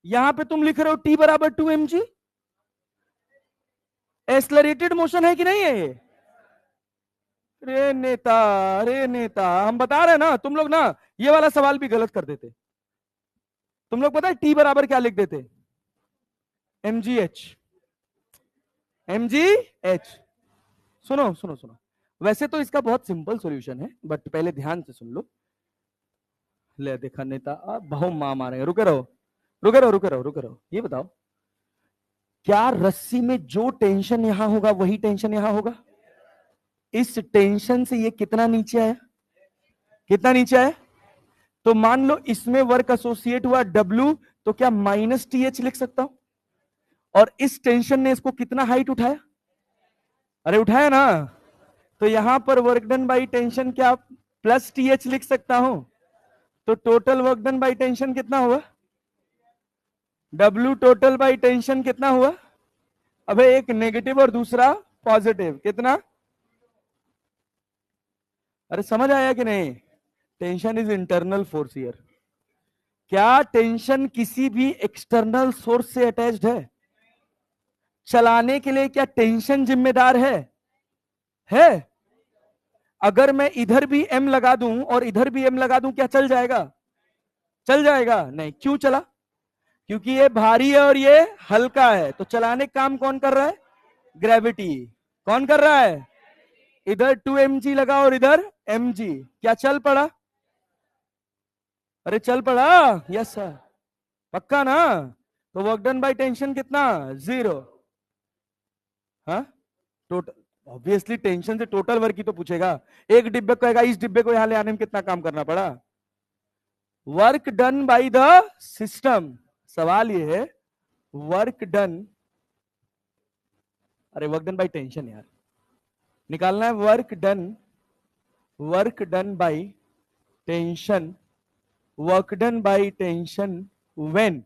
यहां पे तुम लिख रहे हो टी बराबर 2 mg। एक्सलरेटेड मोशन है कि नहीं है ये? रे नेता, रे नेता, हम बता रहे हैं ना, तुम लोग ना ये वाला सवाल भी गलत कर देते। तुम लोग पता है टी बराबर क्या लिख देते? mgh, mgh। सुनो सुनो सुनो, वैसे तो इसका बहुत सिंपल सॉल्यूशन है, बट पहले ध्यान से सुन लो। ले देखा नेता, बहुत मां मारेंगे। रुके रहो, रुके रहो, रुके रहो, रुके रहो। ये बताओ, क्या रस्सी में जो टेंशन यहां होगा वही टेंशन यहां होगा? इस टेंशन से ये कितना नीचे आया? कितना नीचे आया? तो मान लो इसमें वर्क एसोसिएट हुआ W, तो क्या -TH लिख सकता हूं? और इस टेंशन ने इसको कितना हाइट उठाया? अरे उठाया ना? तो यहां पर वर्क डन बाई टेंशन क्या +TH लिख सकता हूं? तो total work done by tension कितना हुआ? W टोटल बाई टेंशन कितना हुआ? अबे एक नेगेटिव और दूसरा पॉजिटिव, कितना? अरे समझ आया कि नहीं? Tension is internal force here. क्या टेंशन किसी भी एक्सटर्नल सोर्स से अटैच्ड है? चलाने के लिए क्या टेंशन जिम्मेदार है? है? अगर मैं इधर भी M लगा दूं और इधर भी M लगा दूं, क्या चल जाएगा? चल जाएगा? नहीं। क्यों चला? क्योंकि ये भारी है और ये हल्का है, तो चलाने का काम कौन कर रहा है? ग्रेविटी। कौन कर रहा है? इधर 2 mg लगा और इधर mg, क्या चल पड़ा? अरे चल पड़ा। यस सर, पक्का ना? तो वर्क डन बाय टेंशन कितना? 0। हाँ, टोटल, ऑब्वियसली टेंशन से टोटल वर्क की तो पूछेगा। एक डिब्बे को कहेगा इस डिब्बे को यहां ले आने में कितना काम करना पड़ा? Work done by the system. सवाल ये है, वर्क डन, अरे वर्क डन बाय टेंशन यार निकालना है। Work done by tension, work done by tension when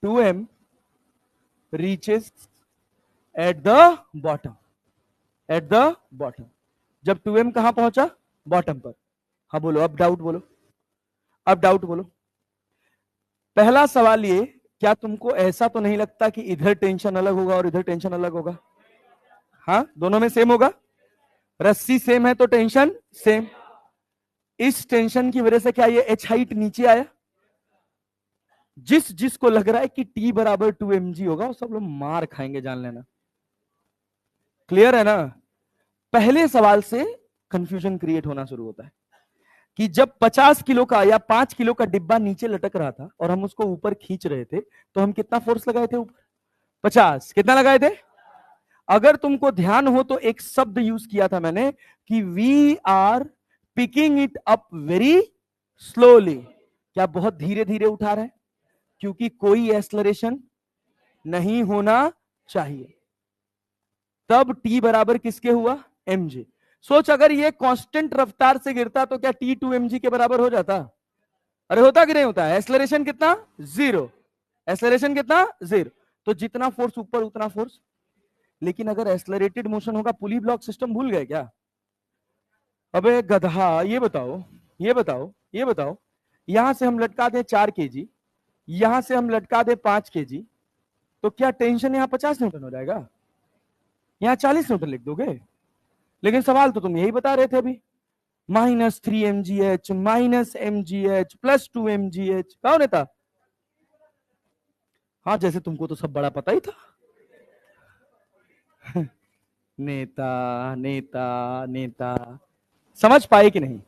2m reaches at the bottom, at the bottom। जब 2m कहां पहुंचा? बॉटम पर। हाँ बोलो, अब डाउट बोलो, अब डाउट बोलो। पहला सवाल ये, क्या तुमको ऐसा तो नहीं लगता कि इधर टेंशन अलग होगा और इधर टेंशन अलग होगा? हाँ, दोनों में सेम होगा। रस्सी सेम है तो टेंशन सेम। इस टेंशन की वजह से क्या ये h हाइट नीचे आया? जिसको लग रहा है कि T बराबर 2 mg होगा, वो सब लोग मार खाएंगे, जान लेना। क्लियर है ना? पहले सवाल से कंफ्यूजन क्रिएट होना शुरू होता है कि जब 50 किलो का या 5 किलो का डिब्बा नीचे लटक रहा था और हम उसको ऊपर खींच रहे थे, तो हम कितना फोर्स लगाए थे ऊपर? 50। कितना लगाए थे? अगर तुमको ध्यान हो तो एक शब्द यूज किया था मैंने कि we are picking it up very slowly. क्या बहुत धीरे धीरे उठा रहे हैं? क्योंकि कोई एक्सलरेशन नहीं होना चाहिए। तब T बराबर किसके हुआ? mg। सोच, अगर ये कांस्टेंट रफ्तार से गिरता तो क्या T 2 mg के बराबर हो जाता? अरे होता कि नहीं होता? एक्सलरेशन कितना? 0। एक्सलरेशन कितना? 0। तो जितना फोर्स ऊपर उतना फोर्स। लेकिन अगर एक्सलरेटेड मोशन होगा, पुली ब्लॉक सिस्टम भूल गए क्या? अबे गधा, ये बताओ, ये बताओ, ये बताओ, यहां से हम लटका दें 4 kg, यहां से हम लटका दें 5 kg, तो क्या टेंशन यहां 50 न्यूटन हो जाएगा? यहां 40 न्यूटन लिख दोगे? लेकिन सवाल तो तुम यही बता रहे थे अभी, -3 mgh, -mgh, +2 mgh। कौन नेता? हाँ, जैसे तुमको तो सब बड़ा पता ही था। नेता, नेता, नेता, समझ पाए कि नहीं?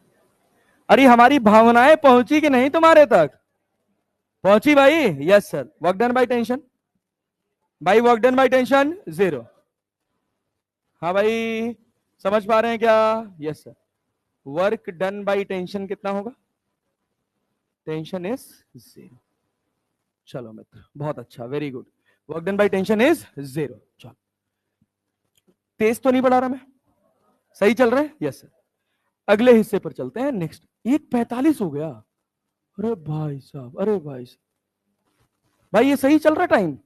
अरे हमारी भावनाएं पहुंची कि नहीं तुम्हारे तक? पहुंची भाई? Yes sir. Work done by tension, भाई वर्क डन बाय टेंशन 0। हाँ भाई, समझ पा रहे हैं क्या? Yes sir. Work done by tension कितना होगा? Tension is 0। चलो मित्र, बहुत अच्छा, very good. Work done by tension is 0। चलो, तेज तो नहीं बढ़ा रहा मैं? सही चल रहा है? Yes sir. अगले हिस्से पर चलते हैं। नेक्स्ट 1:45 हो गया। अरे भाई साहब, अरे भाई साहब, भाई ये सही चल रहा टाइम?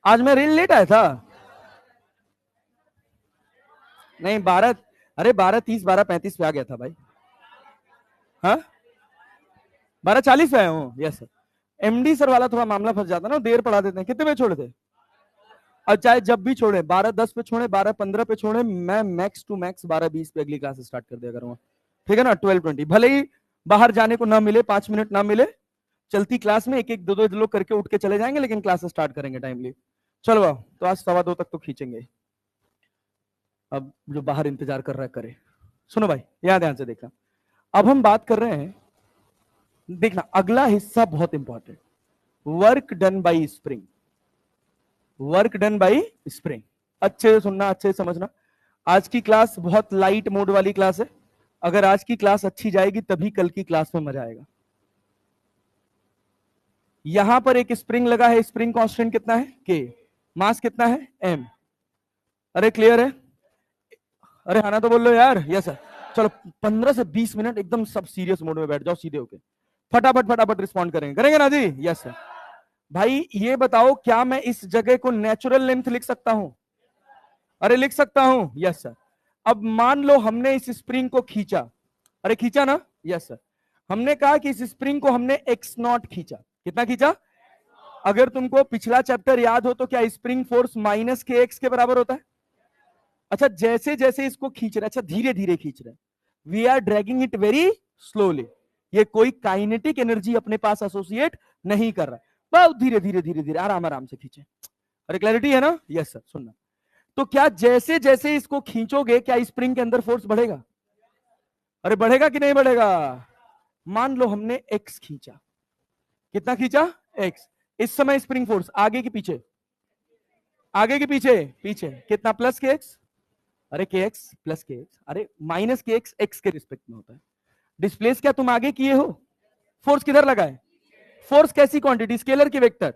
आज मैं रेल लेट आया था? नहीं 12, अरे 12:30 12:35 पे आ गया था भाई। हाँ 12:40 पे आया हूँ। Yes sir. एमडी सर वाला थोड़ा मामला फंस जाता ना, देर पढ़ा देते हैं। कितने पे छोड़े थे? और चाहे जब भी छोड़े, 12:10 पे छोड़े, 12:15 पे छोड़े, मैं मैक्स टू मैक्स 12:20 पे अगली क्लास स्टार्ट कर दिया करूंगा। ठीक है ना? 12:20, भले ही बाहर जाने को ना मिले, 5 मिनट ना मिले, चलती क्लास में एक एक दो दो लोग करके उठ के चले जाएंगे, लेकिन क्लास स्टार्ट करेंगे टाइमली। चलो आओ, तो आज 2:15 तक तो खींचेंगे। अब जो बाहर इंतजार कर रहा है करे। सुनो भाई, यहां ध्यान से देखना। अब हम बात कर रहे हैं, देखना अगला हिस्सा बहुत important, work done by spring. Work done by spring, अच्छे से सुनना, अच्छे से समझना। आज की क्लास बहुत लाइट मोड वाली क्लास है। अगर आज की क्लास अच्छी जाएगी तभी कल की क्लास में मजा आएगा। यहां पर एक स्प्रिंग लगा है, स्प्रिंग कांस्टेंट कितना है? के। मास कितना है? एम। अरे क्लियर है? अरे हाँ ना तो बोल लो यार। Yes sir. चलो 15 से 20 मिनट एकदम सब सीरियस मोड में बैठ जाओ, सीधे होके फटाफट फटाफट रिस्पॉन्ड करेंगे, करेंगे ना जी? Yes sir. भाई ये बताओ, क्या मैं इस जगह को नेचुरल लेंथ लिख सकता हूं? अरे लिख सकता हूं? Yes sir. अब मान लो हमने इस स्प्रिंग को खींचा। अरे खींचा ना? Yes sir. हमने कहा कि इस स्प्रिंग को हमने x0 खींचा। कितना खींचा? अगर तुमको पिछला चैप्टर याद हो तो क्या spring force minus K x के बराबर होता है? अच्छा, जैसे जैसे इसको खींच रहे, अच्छा धीरे धीरे खींच रहे, we are dragging it very slowly. ये कोई काइनेटिक एनर्जी अपने पास एसोसिएट नहीं कर रहा, बहुत धीरे धीरे धीरे धीरे आराम आराम से खींचे। अरे क्लैरिटी है ना? Yes sir. सुनना, तो क्या जैसे जैसे इसको खींचोगे क्या स्प्रिंग के अंदर फोर्स बढ़ेगा? अरे बढ़ेगा कि नहीं बढ़ेगा? मान लो हमने एक्स खींचा। कितना खींचा? एक्स। इस समय स्प्रिंग फोर्स आगे के पीछे? आगे के पीछे? पीछे। कितना? प्लस के एक्स। अरे के एक्स प्लस के एक्स, अरे माइनस के एक्स एक्स के रिस्पेक्ट में होता है। डिस्प्लेस क्या तुम आगे किए हो? फोर्स किधर लगाए? फोर्स कैसी क्वांटिटी? स्केलर की वेक्टर?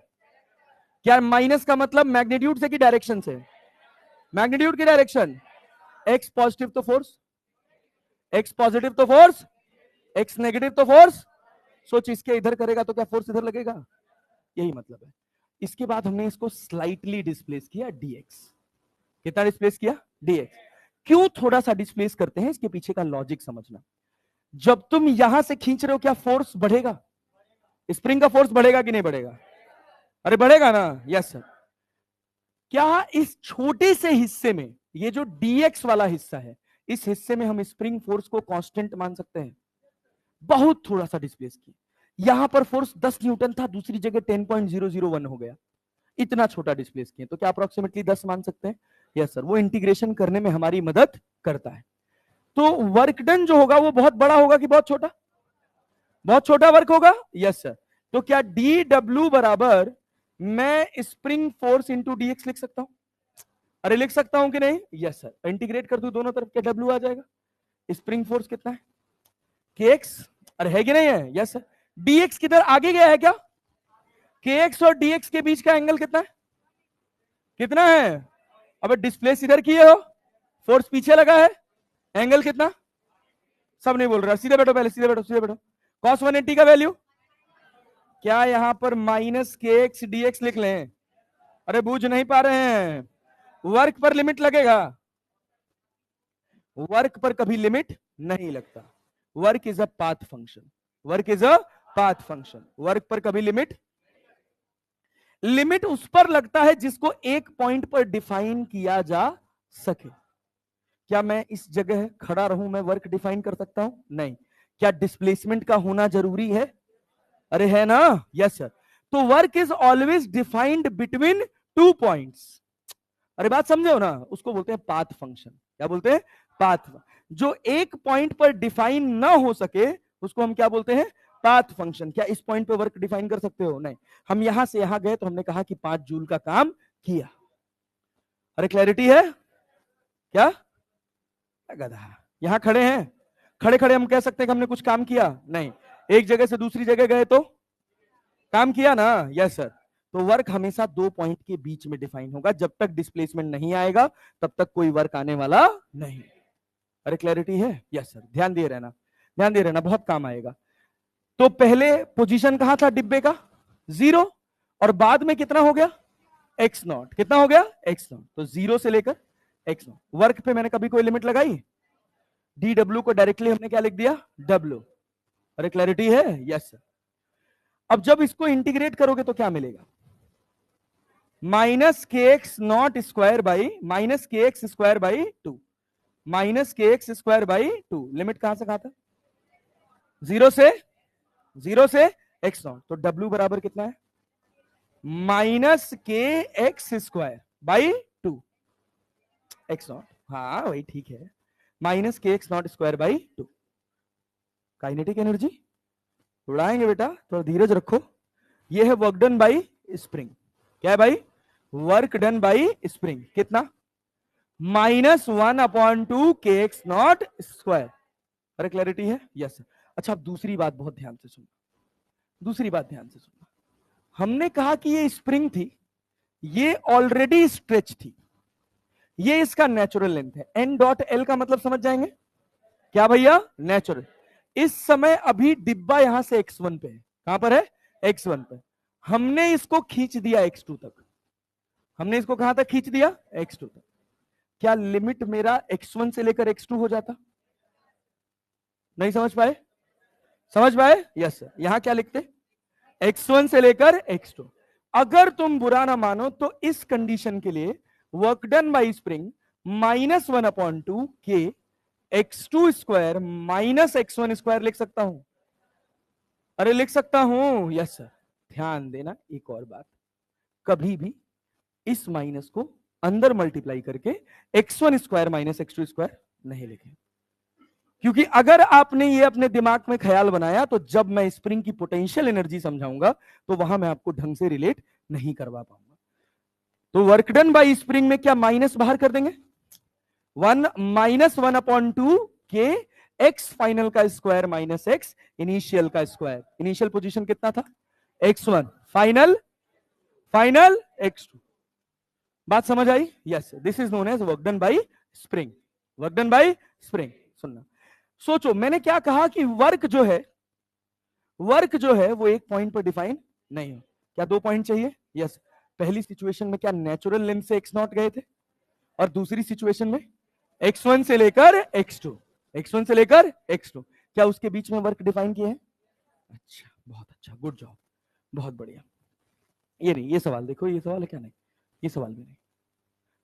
क्या माइनस का मतलब मैग्नीट्यूड से कि डायरेक्शन से? मैग्नीट्यूड की डायरेक्शन। एक्स पॉजिटिव तो फोर्स, एक्स पॉजिटिव तो फोर्स, एक्स नेगेटिव तो फोर्स। सोच, इसके इधर करेगा तो क्या फोर्स इधर लगेगा? यही मतलब है। इसके बाद हमने इसको स्लाइटली डिस्प्लेस किया dx। कितना डिस्प्लेस किया? dx। क्यों थोड़ा सा डिस्प्लेस करते हैं, इसके पीछे का लॉजिक समझना। जब तुम यहां से खींच रहे हो क्या फोर्स बढ़ेगा? स्प्रिंग का फोर्स बढ़ेगा कि नहीं बढ़ेगा? अरे बढ़ेगा ना? Yes sir. क्या इस छोटे से हिस्से में, ये जो dx वाला हिस्सा है, इस हिस्से में हम स्प्रिंग फोर्स को कांस्टेंट मान सकते हैं? बहुत थोड़ा सा डिस्प्लेस किया। यहां पर फोर्स 10 न्यूटन था, दूसरी जगह 10.001 हो गया। इतना छोटा डिस्प्लेस किया, तो क्या अप्रोक्सीमेटली 10 मान सकते हैं? Yes sir. वो इंटीग्रेशन करने में हमारी मदद करता है। तो वर्क डन जो होगा वो बहुत बड़ा होगा कि बहुत छोटा? बहुत छोटा वर्क होगा। Yes sir. तो क्या डी डब्ल्यू बराबर मैं स्प्रिंग फोर्स इंटू डीएक्स लिख सकता हूं? अरे लिख सकता हूं कि नहीं? Yes sir. इंटीग्रेट कर दूं दोनों तरफ, क्या डब्ल्यू आ जाएगा? स्प्रिंग फोर्स कितना है? के एक्स। अरे है कि नहीं है? Yes sir. डीएक्स किधर आगे गया है क्या? के एक्स और डीएक्स के बीच का एंगल कितना है? कितना है? अब डिस्प्लेस इधर किए हो, फोर्स पीछे लगा है, एंगल कितना? सब नहीं बोल रहा, सीधे बैठो, पहले सीधे बैठो, सीधे बैठो। cos 180 का वैल्यू क्या? यहां पर माइनस के एक्स डीएक्स लिख लें? अरे बूझ नहीं पा रहे हैं? वर्क पर लिमिट लगेगा? वर्क पर कभी लिमिट नहीं लगता। Work is a path function, work is a path function. Work पर कभी लिमिट, लिमिट उस पर लगता है जिसको एक पॉइंट पर डिफाइन किया जा सके। क्या मैं इस जगह खड़ा रहूं, मैं वर्क डिफाइन कर सकता हूं? नहीं। क्या डिस्प्लेसमेंट का होना जरूरी है? अरे है ना? Yes sir. तो work is always defined between 2 points. अरे बात समझे हो ना, उसको बोलते हैं पाथ फंक्शन। क्या बोलते हैं? पाथ। जो एक पॉइंट पर डिफाइन ना हो सके उसको हम क्या बोलते हैं? Path function. क्या इस पॉइंट पे वर्क डिफाइन कर सकते हो? नहीं। हम यहां से यहां गए तो हमने कहा कि 5 जूल का काम किया। अरे क्लैरिटी है क्या? गधा, यहां खड़े हैं, खड़े खड़े हम कह सकते हैं कि हमने कुछ काम किया? नहीं। एक जगह से दूसरी जगह गए तो काम किया ना? Yes sir. तो वर्क हमेशा 2 पॉइंट के बीच में डिफाइन होगा। जब तक डिस्प्लेसमेंट नहीं आएगा तब तक कोई वर्क आने वाला नहीं। अरे क्लैरिटी है? Yes sir. ध्यान दिए रहना, ध्यान दिए रहना, बहुत काम आएगा। तो पहले पोजीशन कहां था डिब्बे का? 0। और बाद में कितना हो गया? x0। कितना हो गया? x0। तो 0 से लेकर x0। वर्क पे मैंने कभी कोई लिमिट लगाई? dw को डायरेक्टली हमने क्या लिख दिया? w। अरे क्लैरिटी है? Yes sir. अब जब इसको इंटीग्रेट करोगे तो क्या मिलेगा? Minus K x naught square by minus K x square by 2। Minus K x square by 2। Limit कहां से कहां था? 0 से एक्स नॉट। तो w बराबर कितना है? Minus K x square by 2 x naught. हाँ वही ठीक है, minus K x naught square by 2। Kinetic energy उड़ाएंगे बेटा, थोड़ा धीरज रखो। ये है वर्क डन बाई स्प्रिंग। क्या है भाई? Work done by spring. कितना? -1/2 के एक्स नॉट स्क्वायर। अरे क्लैरिटी है? Yes sir. अच्छा, अब दूसरी बात बहुत ध्यान से सुनना, दूसरी बात ध्यान से सुनना। हमने कहा कि ये स्प्रिंग थी, ये ऑलरेडी स्ट्रेच थी, ये इसका नेचुरल लेंथ है। एन डॉट एल का मतलब समझ जाएंगे क्या भैया? नेचुरल। इस समय अभी डिब्बा यहां से x1 पे है। कहां पर है? x1 पे। हमने इसको खींच दिया x2 तक। हमने इसको कहां तक खींच दिया? x2 तक। क्या लिमिट मेरा x1 से लेकर x2 हो जाता? नहीं समझ पाए? समझ पाए? Yes sir. यहां क्या लिखते? x1 से लेकर x2। अगर तुम बुरा ना मानो तो इस कंडीशन के लिए वर्क डन बाई स्प्रिंग -1/2 के x2 square minus x1 square लिख सकता हूं। अरे लिख सकता हूं। Yes sir. ध्यान देना एक और बात, कभी भी इस माइनस को अंदर मल्टीप्लाई करके x1 square minus x2 square नहीं लिखें, क्योंकि अगर आपने ये अपने दिमाग में ख्याल बनाया तो जब मैं स्प्रिंग की पोटेंशियल एनर्जी समझाऊंगा तो वहां मैं आपको ढंग से रिलेट नहीं करवा पाऊंगा। तो वर्क डन बाई स्प्रिंग में क्या माइनस बाहर कर देंगे? 1 के एक्स फाइनल का स्क्वायर माइनस एक्स इनिशियल का स्क्वायर। इनिशियल पोजीशन कितना था? x1। Final x2। बात समझ आई? Yes, this is known as work done by spring. Work done by spring. सुनना, सोचो मैंने क्या कहा कि वर्क जो है वो एक पॉइंट पर डिफाइन नहीं हो। क्या 2 पॉइंट चाहिए? यस। पहली सिचुएशन में क्या नेचुरल लेंथ से x नॉट गए थे, और दूसरी सिचुएशन में x1 से लेकर x2। x1 से लेकर x2। क्या उसके बीच में वर्क डिफाइन किए हैं? अच्छा, बहुत अच्छा, गुड जॉब, बहुत बढ़िया। ये नहीं, ये सवाल देखो, ये सवाल है क्या? नहीं, ये सवाल भी नहीं।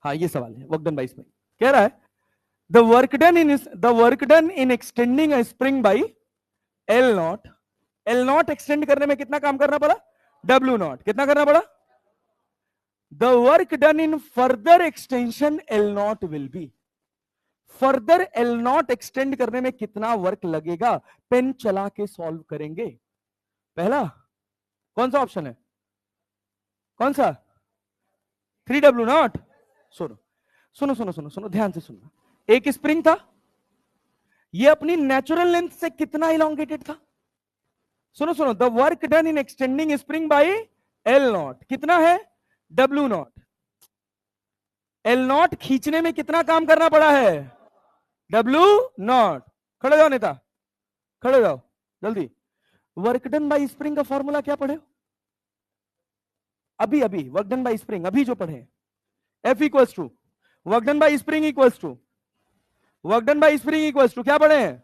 हाँ ये सवाल है। वर्क डन बाई स्प्रिंग कह रहा है the work done in extending a spring by L nought. L nought extend करने में कितना काम करना पड़ा? W nought. कितना करना पड़ा? The work done in further extension L nought will be. Further L nought extend करने में कितना वर्क लगेगा? पेन चला के सॉल्व करेंगे। पहला कौन सा ऑप्शन है? कौन सा? 3w0। सुनो सुनो सुनो सुनो सुनो, ध्यान से सुनना। एक स्प्रिंग था, ये अपनी नेचुरल लेंथ से कितना इलोंगेटेड था? सुनो सुनो, the work done in extending spring by L nought कितना है? w0। एल नॉट खींचने में कितना काम करना पड़ा है? w0। खड़े जाओ नेता, खड़े जाओ जल्दी। वर्क डन बाई स्प्रिंग का फॉर्मूला क्या पढ़े? अभी अभी वर्क डन बाई स्प्रिंग अभी जो पढ़े, F equals to work done by spring equals to work done by spring equals to क्या पढ़े हैं?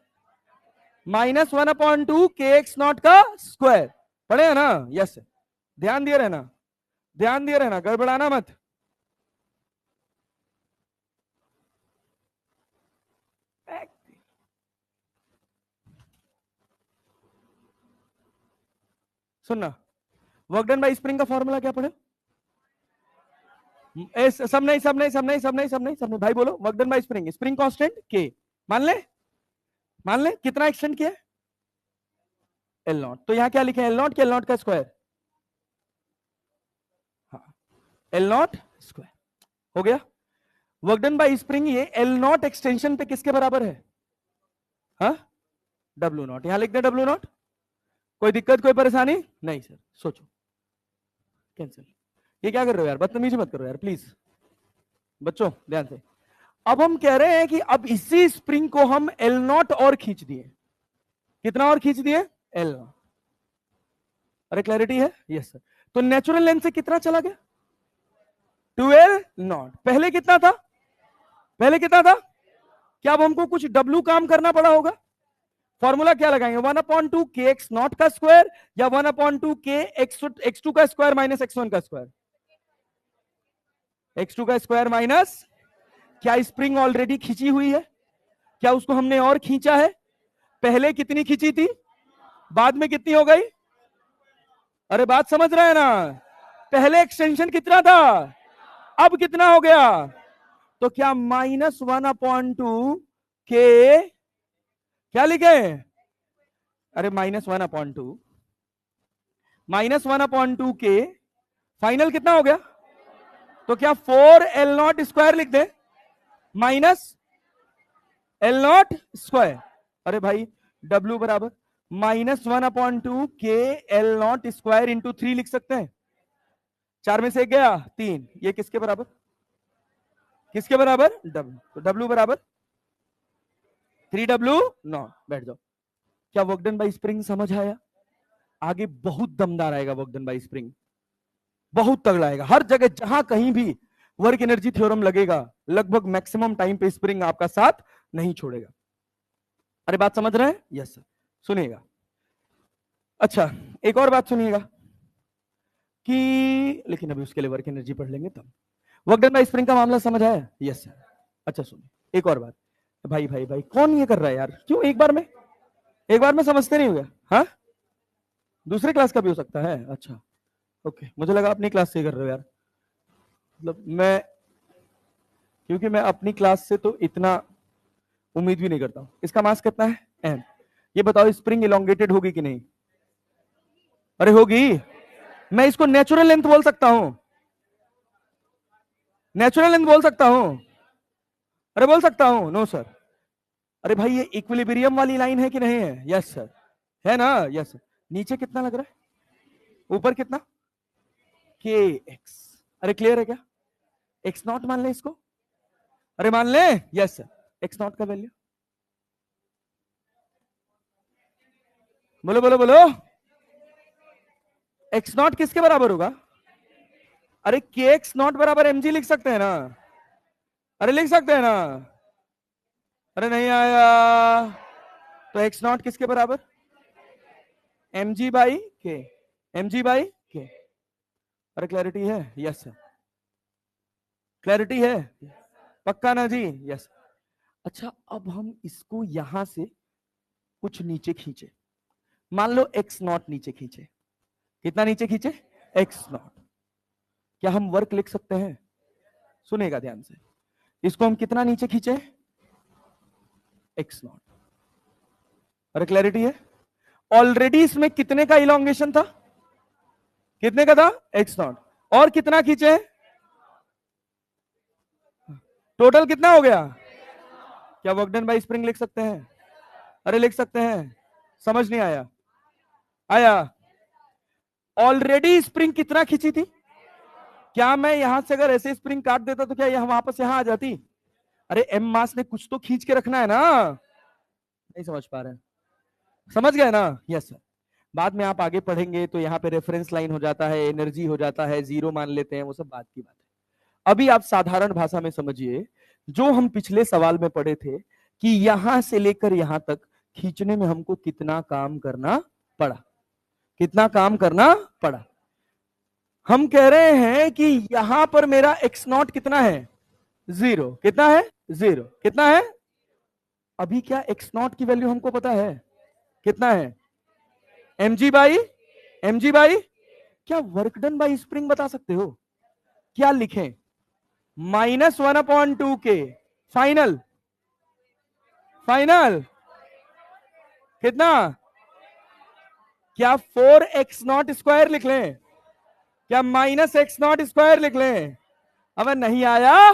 -1/2 के एक्स नॉट का स्क्वायर। पढ़े हैं ना? यस। ध्यान दिए रहना, ध्यान दिए रहना, गड़बड़ाना मत। सुनना, वर्क डन बाई स्प्रिंग का फॉर्मूला क्या पढ़े? सब नहीं सब नहीं सब नहीं सब नहीं सब नहीं सब नहीं भाई बोलो। Work done by spring, spring constant के, मान ले कितना एक्सटेंड किया एल नॉट, तो यहां क्या लिखे एल नॉट के एल नॉट का स्क्वायर, हाँ एल नॉट स्क्वायर हो गया। वर्क डन बाय स्प्रिंग ये एल नॉट एक्सटेंशन पे किसके बराबर है, हाँ डब्ल्यू नॉट, यहां लिख दे डब्ल्यू नॉट। कोई दिक्कत कोई परेशानी नहीं सर, सोचो कैंसिल। ये क्या कर रहे हो यार, बदतमीजी मत करो यार प्लीज बच्चों ध्यान से। अब हम कह रहे हैं कि अब इसी स्प्रिंग को हम एल नॉट और खींच दिए, कितना और खींच दिए एल नॉट। अरे क्लैरिटी है, यस सर। तो नेचुरल लेंथ से कितना चला गया 12 नॉट, पहले कितना था, पहले कितना था, क्या अब हमको कुछ डब्ल्यू काम करना पड़ा होगा। फॉर्मूला क्या लगाएंगे 1/2 के एक्स नॉट का स्क्वायर या 1/2 के एक्स टू का स्क्वायर माइनस x1 का स्क्वायर, x2 का स्क्वायर माइनस, क्या स्प्रिंग ऑलरेडी खींची हुई है, क्या उसको हमने और खींचा है, पहले कितनी खींची थी बाद में कितनी हो गई, अरे बात समझ रहे हैं ना, पहले एक्सटेंशन कितना था अब कितना हो गया, तो क्या -1/2 के, क्या लिखे, अरे -1/2 के फाइनल कितना हो गया, तो क्या 4 L नॉट स्क्वायर लिख दे माइनस एल नॉट स्क्वायर। अरे भाई W बराबर -1/2 के एल नॉट स्क्वायर इंटू 3 लिख सकते हैं, 4 में से एक गया 3, ये किसके बराबर, किसके बराबर W, तो W बराबर 3W नॉट। बैठ जाओ। क्या वर्क डन बाय स्प्रिंग समझ आया, आगे बहुत दमदार आएगा वर्क डन बाय स्प्रिंग, बहुत तगड़ा आएगा, हर जगह जहां कहीं भी वर्क एनर्जी थ्योरम लगेगा लगभग मैक्सिमम टाइम पे स्प्रिंग आपका साथ नहीं छोड़ेगा। अरे बात समझ रहे हैं, यस सर। सुनिएगा, अच्छा एक और बात सुनिएगा कि, लेकिन अभी उसके लिए वर्क एनर्जी पढ़ लेंगे तब। वर्क डन बाय स्प्रिंग का मामला समझ आया, यस सर। अच्छा सुनिए एक और बात, भाई भाई भाई कौन ये कर रहा है यार, क्यों एक बार में समझते नहीं हो गया, हाँ दूसरे क्लास का भी हो सकता है, अच्छा ओके, मुझे लगा अपनी क्लास से कर रहे हो यार, मतलब मैं, क्योंकि मैं अपनी क्लास से तो इतना उम्मीद भी नहीं करता हूं। इसका मास कितना है m, ये बताओ स्प्रिंग इलोंगेटेड होगी कि नहीं, अरे होगी, मैं इसको नेचुरल लेंथ बोल सकता हूं, नेचुरल लेंथ बोल सकता हूं, अरे बोल सकता हूं, नो सर। अरे भाई ये इक्विलिब्रियम वाली लाइन है कि नहीं है, यस सर है ना, यस सर। नीचे कितना लग रहा है, ऊपर कितना के एक्स, अरे क्लियर है क्या, एक्स नॉट मान ले इसको, अरे मान ले, यस सर। एक्स नॉट का वैल्यू बोलो बोलो बोलो, एक्स नॉट किसके बराबर होगा, अरे के एक्स नॉट बराबर एम जी लिख सकते हैं ना, अरे लिख सकते हैं ना, अरे नहीं आया, तो एक्स नॉट किसके बराबर एम जी बाई के, एम जी बाई के। अरे क्लैरिटी है, यस सर, क्लैरिटी है, पक्का ना जी, यस। अच्छा अब हम इसको यहां से कुछ नीचे खींचे, मान लो एक्स नॉट नीचे खींचे, कितना नीचे खींचे एक्स नॉट, क्या हम वर्क लिख सकते हैं, सुनेगा ध्यान से, इसको हम कितना नीचे खींचे एक्स नॉट, अरे क्लैरिटी है, ऑलरेडी इसमें कितने का इलोंगेशन था, कितने का था एक्स नॉट, और कितना खींचे, टोटल कितना हो गया, क्या वर्क डन बाय स्प्रिंग लिख सकते हैं, अरे लिख सकते हैं, समझ नहीं आया, आया, ऑलरेडी स्प्रिंग कितना खींची थी, क्या मैं यहां से अगर ऐसे स्प्रिंग काट देता तो क्या यह वापस यहां आ जाती, अरे एम मास ने कुछ तो खींच के रखना है ना, नहीं समझ पा रहे हैं, समझ गए ना, यस सर। बाद में आप आगे पढ़ेंगे तो यहाँ पे रेफरेंस लाइन हो जाता है, एनर्जी हो जाता है, जीरो मान लेते हैं, वो सब बात की बात है। अभी आप साधारण भाषा में समझिए, जो हम पिछले सवाल में पढ़े थे कि यहां से लेकर यहां तक खींचने में हमको कितना काम करना पड़ा, कितना काम करना पड़ा। हम कह रहे हैं कि यहां पर मेरा एक्स नॉट कितना है 0, कितना है 0, कितना है, अभी क्या एक्स नॉट की वैल्यू हमको पता है कितना है mg बाई, क्या वर्क डन बाई स्प्रिंग बता सकते हो, क्या लिखें, -1/2k फाइनल फाइनल कितना? क्या 4x0 स्क्वायर लिख लें? क्या -x0 स्क्वायर लिख लें? अब नहीं आया?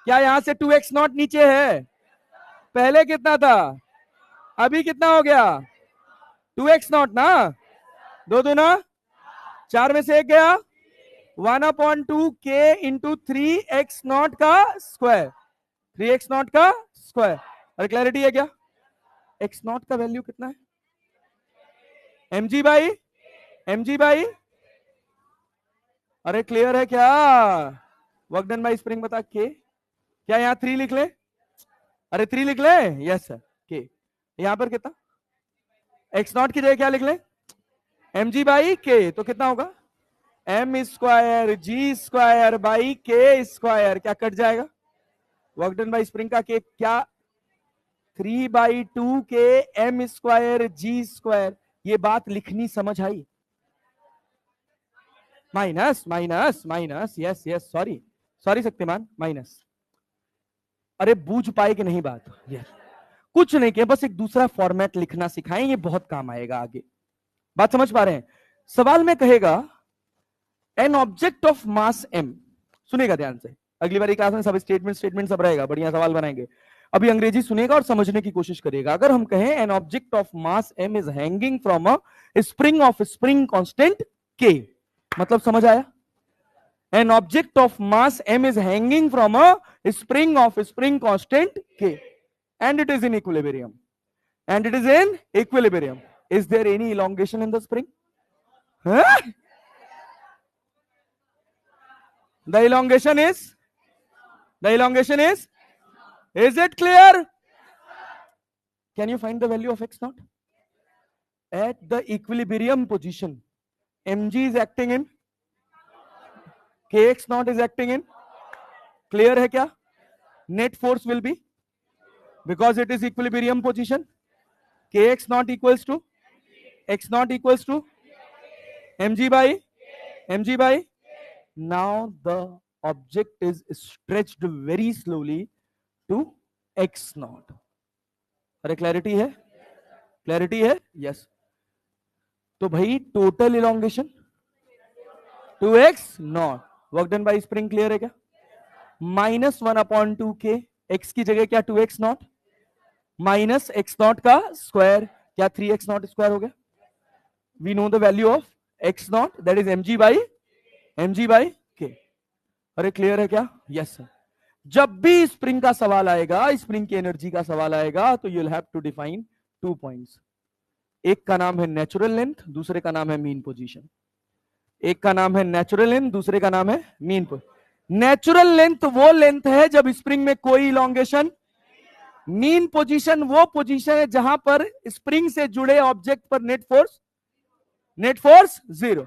क्या यहां से 2x0 नीचे है? पहले कितना था? अभी कितना हो गया? 2x0 ना, दो दूना 4 में से एक गया, 1/2k इंटू 3x0 का स्क्वायर, 3x0 का स्क्वायर। अरे क्लैरिटी है क्या? x0 का वैल्यू कितना है? mg बाई अरे क्लियर है क्या? वर्क डन बाई स्प्रिंग बता के। क्या यहां 3 लिख ले? अरे 3 लिख ले, यस सर। के यहां पर कितना? x0 की जगह क्या लिख ले? mg/k, तो कितना होगा? m²g² / k², क्या कट जाएगा? वर्क डन बाई स्प्रिंग का के क्या? 3/2k m²g²। ये बात लिखनी समझ आई? Minus minus minus, yes yes, sorry sorry Shaktiman, minus. अरे बूझ पाए कि नहीं बात? यस, कुछ नहीं किया, बस एक दूसरा फॉर्मेट लिखना सिखाएं, ये बहुत काम आएगा आगे। बात समझ पा रहे हैं? सवाल में कहेगा an object of mass m, सुनेगा ध्यान से, अगली बार क्लास में सब स्टेटमेंट सब रहेगा, बढ़िया सवाल बनाएंगे। अभी अंग्रेजी सुनेगा और समझने की कोशिश करेगा। अगर हम कहें an object of mass m is hanging from a spring of spring constant k, मतलब समझ आया? An object of mass m is hanging from a spring of spring constant k and it is in equilibrium. Is there any elongation in the spring? Huh? The elongation is it clear? Can you find the value of x0? At the equilibrium position, mg is acting in, kx0 is acting in, clear है क्या? Net force will be, because it is equilibrium position, kx0 equals to x0 equals to mg by now the object is stretched very slowly to x0. अरे clarity है? Clarity है? Yes. तो भाई total elongation 2x0, work done by spring clear है क्या? -1/2k, x की जगह क्या 2x0 माइनस x0 का स्क्वायर, क्या 3x0 स्क्वायर हो गया? We know the value of x0, that is mg/k। अरे क्लियर है क्या? Yes sir. जब भी स्प्रिंग का सवाल आएगा, स्प्रिंग की एनर्जी का सवाल आएगा, तो you will have to define 2 points. एक का नाम है नेचुरल लेंथ, दूसरे का नाम है मीन पोजीशन। एक का नाम है नेचुरल लेंथ, दूसरे का नाम है मीन पोजीशन। नेचुरल लेंथ वो लेंथ है जब स्प्रिंग में कोई इलोंगेशन, मीन पोजीशन वो पोजीशन है जहां पर स्प्रिंग से जुड़े ऑब्जेक्ट पर नेट फोर्स 0।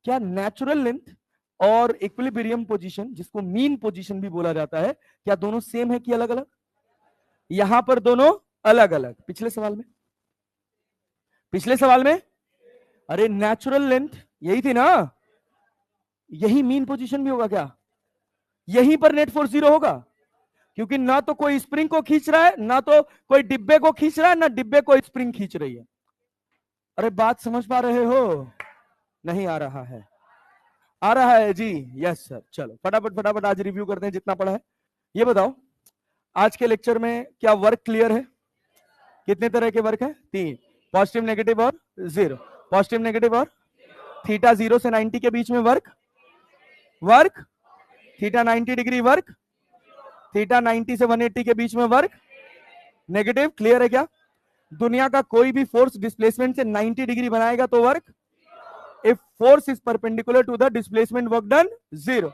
क्या नेचुरल लेंथ और इक्विलिब्रियम पोजीशन, जिसको मीन पोजीशन भी बोला जाता है, क्या दोनों सेम है कि अलग अलग? यहां पर दोनों अलग अलग। पिछले सवाल में अरे नेचुरल लेंथ यही थी ना, यही मीन पोजीशन भी होगा क्या? यहीं पर नेट फोर्स 0 होगा, क्योंकि ना तो कोई स्प्रिंग को खींच रहा है, ना तो कोई डिब्बे को खींच रहा है, ना डिब्बे को स्प्रिंग खींच रही है। अरे बात समझ पा रहे हो? नहीं आ रहा है? आ रहा है जी? Yes sir. चलो फटाफट आज रिव्यू करते हैं जितना पढ़ा है। ये बताओ आज के लेक्चर में क्या वर्क क्लियर है? कितने तरह के वर्क है? 3, पॉजिटिव नेगेटिव और 0। पॉजिटिव नेगेटिव और थीटा 0 से 90 के बीच में work, theta 90 degree work, theta 90 से 180 के बीच में वर्क नेगेटिव। क्लियर है क्या? दुनिया का कोई भी फोर्स डिस्प्लेसमेंट से 90 डिग्री बनाएगा तो work, if force is perpendicular to the displacement work done 0।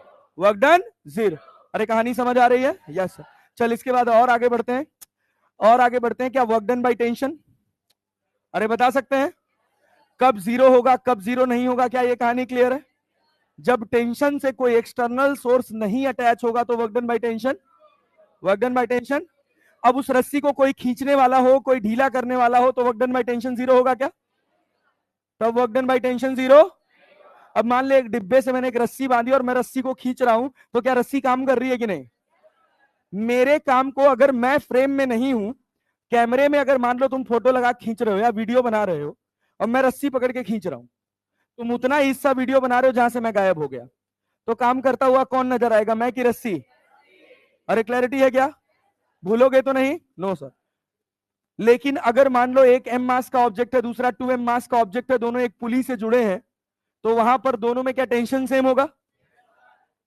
अरे कहानी समझ आ रही है? Yes sir. चल इसके बाद और आगे बढ़ते हैं, क्या वर्क डन बाय टेंशन? अरे बता सकते हैं कब 0 होगा, कब 0 नहीं होगा? क्या ये कहानी क्लियर है? जब टेंशन से कोई एक्सटर्नल सोर्स नहीं अटैच होगा तो वर्क डन बाय टेंशन। अब उस रस्सी को कोई खींचने वाला हो, कोई ढीला करने वाला हो, तो वर्क डन बाय टेंशन 0 होगा क्या? तब वर्क डन बाय टेंशन 0। अब मान ले एक डिब्बे से मैंने एक रस्सी बांधी और मैं रस्सी को खींच रहा हूं, तो क्या रस्सी काम कर रही है कि नहीं? मेरे काम को अगर मैं फ्रेम में नहीं हूं, कैमरे में अगर मान लो तुम फोटो लगा खींच रहे हो या वीडियो बना रहे हो और मैं रस्सी पकड़ के खींच रहा हूं, तुम उतना ही हिस्सा वीडियो बना रहे हो जहां से मैं गायब हो गया, तो काम करता हुआ कौन नजर आएगा, मैं कि रस्सी? अरे क्लैरिटी है क्या? भूलोगे तो नहीं? No sir. लेकिन अगर मान लो एक m मास का ऑब्जेक्ट है, दूसरा 2m मास का ऑब्जेक्ट है, दोनों एक पुली से जुड़े हैं, तो वहां पर दोनों में क्या टेंशन सेम होगा?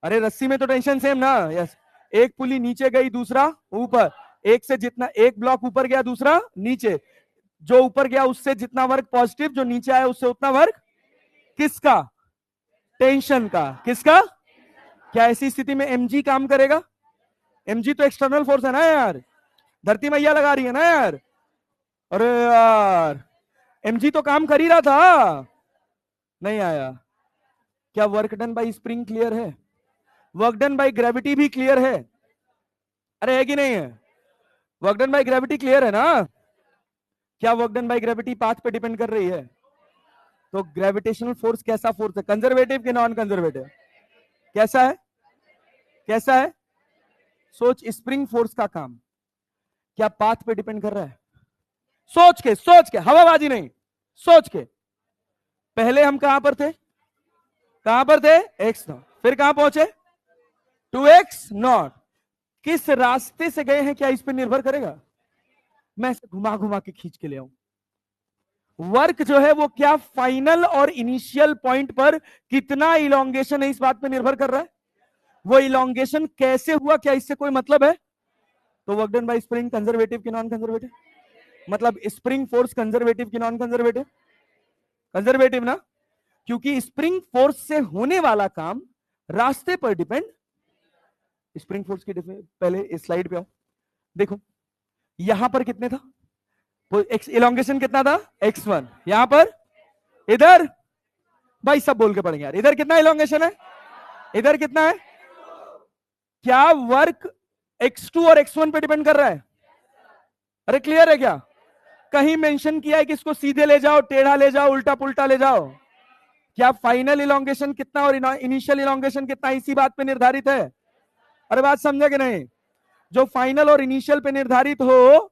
अरे रस्सी में तो टेंशन सेम ना। यस, एक पुली नीचे गई, दूसरा ऊपर, एक से जितना एक ब्लॉक ऊपर गया, दूसरा नीचे, जो ऊपर गया उससे जितना वर्क पॉजिटिव, जो नीचे आया उससे उतना वर्क किसका? टेंशन का। किसका? क्या ऐसी स्थिति में mg काम करेगा? mg तो एक्सटर्नल फोर्स है ना यार, धरती मैया लगा रही है ना यार। अरे यार mg तो काम कर ही रहा था, नहीं आया। क्या work done by spring clear है? वर्क डन बाय ग्रेविटी भी क्लियर है? अरे है कि नहीं है? Work done by gravity clear है ना? क्या work done by gravity path पे डिपेंड कर रही है? तो ग्रेविटेशनल फोर्स कैसा फोर्स है, कंजर्वेटिव कि नॉन कंजर्वेटिव? कैसा है? कैसा है? सोच, स्प्रिंग फोर्स का काम क्या पाथ पे डिपेंड कर रहा है? सोच के हवाबाजी नहीं, सोच के। पहले हम कहां पर थे? कहां पर थे? एक्स नॉट, फिर कहां पहुंचे? 2x not. किस रास्ते से गए हैं क्या इस पर निर्भर करेगा? मैं इसे घुमा घुमा के खींच के ले आऊं। वर्क जो है वो क्या फाइनल और इनिशियल पॉइंट पर कितना इलोंगेशन है इस बात पे निर्भर कर रहा है। वो इलोंगेशन कैसे हुआ, क्या इससे कोई मतलब है? तो work done by spring conservative कि नॉन कंजर्वेटिव? मतलब स्प्रिंग फोर्स कंजर्वेटिव कि नॉन कंजर्वेटिव? कंजर्वेटिव ना, क्योंकि स्प्रिंग फोर्स से होने वाला काम रास्ते पर डिपेंड। स्प्रिंग फोर्स की पहले इस स्लाइड पे आओ, देखो यहां पर कितने था, इलोंगेशन कितना था? x1। यहां पर, इधर भाई सब बोल के पढ़ेंगे यार, इधर कितना इलोंगेशन है? इधर कितना है? क्या वर्क x2 और x1 पे डिपेंड कर रहा है? अरे क्लियर है क्या? कहीं मेंशन किया है कि इसको सीधे ले जाओ, टेढ़ा ले जाओ, उल्टा पुल्टा ले जाओ? क्या फाइनल इलोंगेशन कितना और इनिशियल इलोंगेशन कितना इसी बात पे निर्धारित है? अरे बात समझे कि नहीं? जो फाइनल और इनिशियल पे निर्धारित हो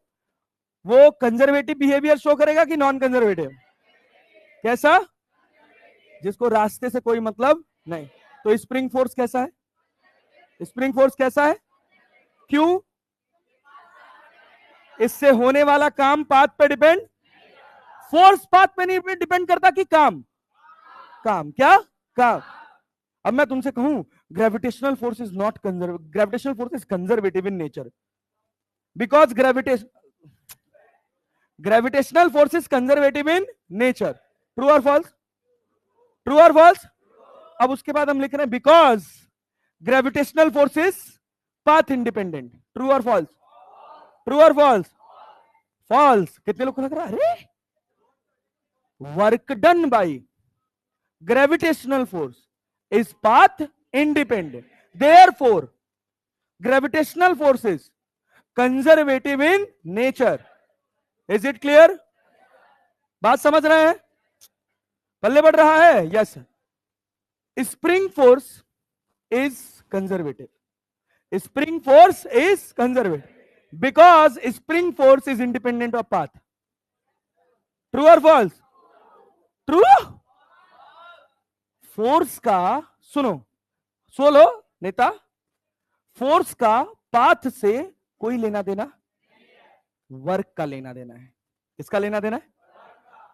वो कंजर्वेटिव बिहेवियर शो करेगा कि नॉन कंजर्वेटिव? कैसा? जिसको रास्ते से कोई मतलब नहीं। तो स्प्रिंग फोर्स कैसा है? स्प्रिंग फोर्स कैसा है? क्यों? इससे होने वाला काम पाथ पे डिपेंड। फोर्स पाथ पे नहीं डिपेंड करता कि काम? काम क्या? काम। अब मैं तुमसे कहूं gravitational force is not conservative, gravitational force is conservative in nature, because gravitational force is conservative in nature. True और फॉल्स? ट्रू और फॉल्स? अब उसके बाद हम लिख रहे हैं because gravitational force is path independent. True और फॉल्स? ट्रू और फॉल्स? फॉल्स। कितने लोग को लग रहा है अरे work done by gravitational force is path independent, therefore gravitational force is conservative in nature. Is it clear? बात समझ रहे हैं? पल्ले बढ़ रहा है? Yes. Spring force is conservative, spring force is conservative because spring force is independent of path. True और false? True. Force का, सुनो लो नेता, फोर्स का पाथ से कोई लेना देना, वर्क का लेना देना है। किसका लेना देना है?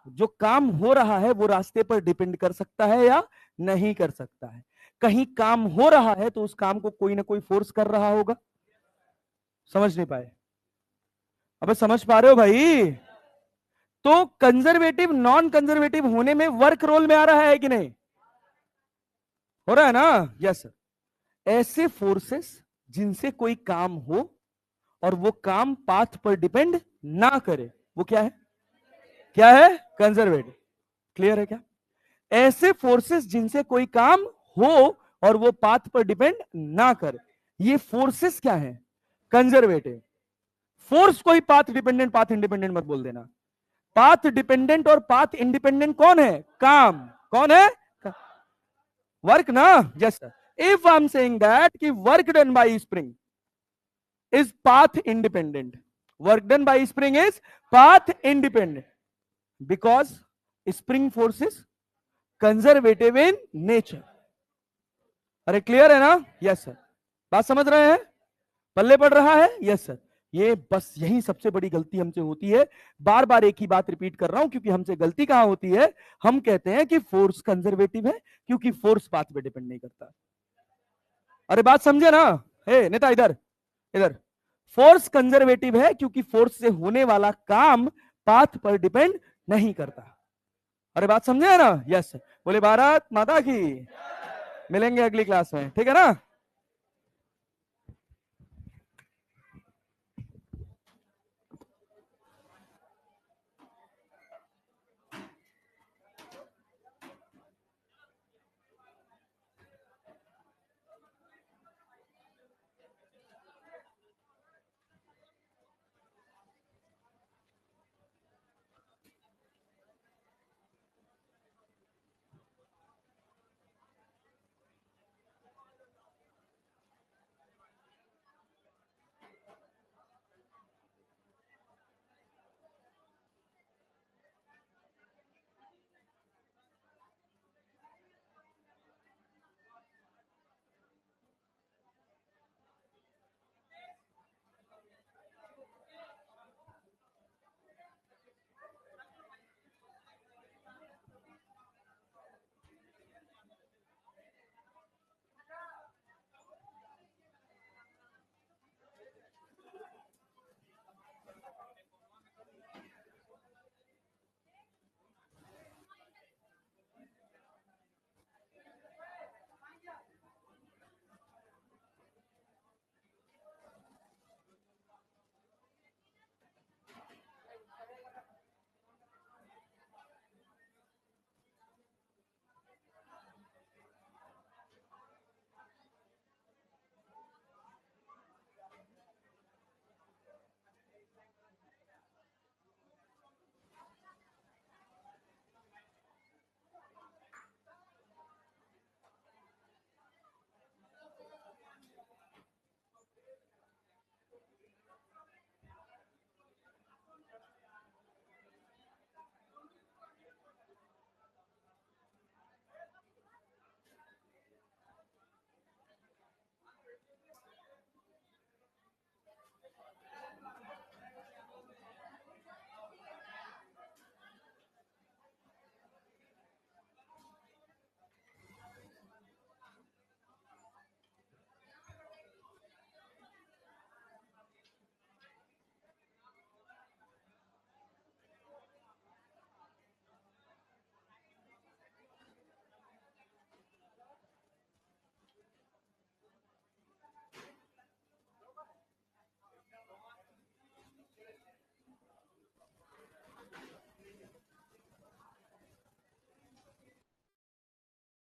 जो काम हो रहा है वो रास्ते पर डिपेंड कर सकता है या नहीं कर सकता है। कहीं काम हो रहा है तो उस काम को कोई ना कोई फोर्स कर रहा होगा। समझ नहीं पाए? अबे समझ पा रहे हो भाई? तो कंजर्वेटिव नॉन कंजर्वेटिव होने में वर्क रोल में आ रहा है कि नहीं? हो रहा है ना? Yes sir. ऐसे फोर्सेस जिनसे कोई काम हो और वो काम पाथ पर डिपेंड ना करे, वो क्या है? क्या है? कंजर्वेटिव। क्लियर है क्या? ऐसे फोर्सेस जिनसे कोई काम हो और वो पाथ पर डिपेंड ना करे, ये फोर्सेस क्या है? कंजर्वेटिव। फोर्स को ही पाथ डिपेंडेंट पाथ इंडिपेंडेंट मत बोल देना। पाथ डिपेंडेंट और पाथ इंडिपेंडेंट कौन है? काम। कौन है? वर्क ना, yes sir. If I am saying that कि work done by spring is path independent, work done by spring is path independent because spring force is conservative in nature। अरे clear है ना? Yes sir. बात समझ रहे हैं? पल्ले पड़ रहा है? Yes sir. ये बस यही सबसे बड़ी गलती हमसे होती है। बार बार एक ही बात रिपीट कर रहा हूं क्योंकि हमसे गलती कहां होती है? हम कहते हैं कि फोर्स कंजर्वेटिव है क्योंकि फोर्स पाथ पे डिपेंड नहीं करता। अरे बात समझे ना? हे नेता इधर इधर, फोर्स कंजर्वेटिव है क्योंकि फोर्स से होने वाला काम पाथ पर डिपेंड नहीं करता। अरे बात समझे ना? यस। बोले भारत माता की। मिलेंगे अगली क्लास में, ठीक है ना?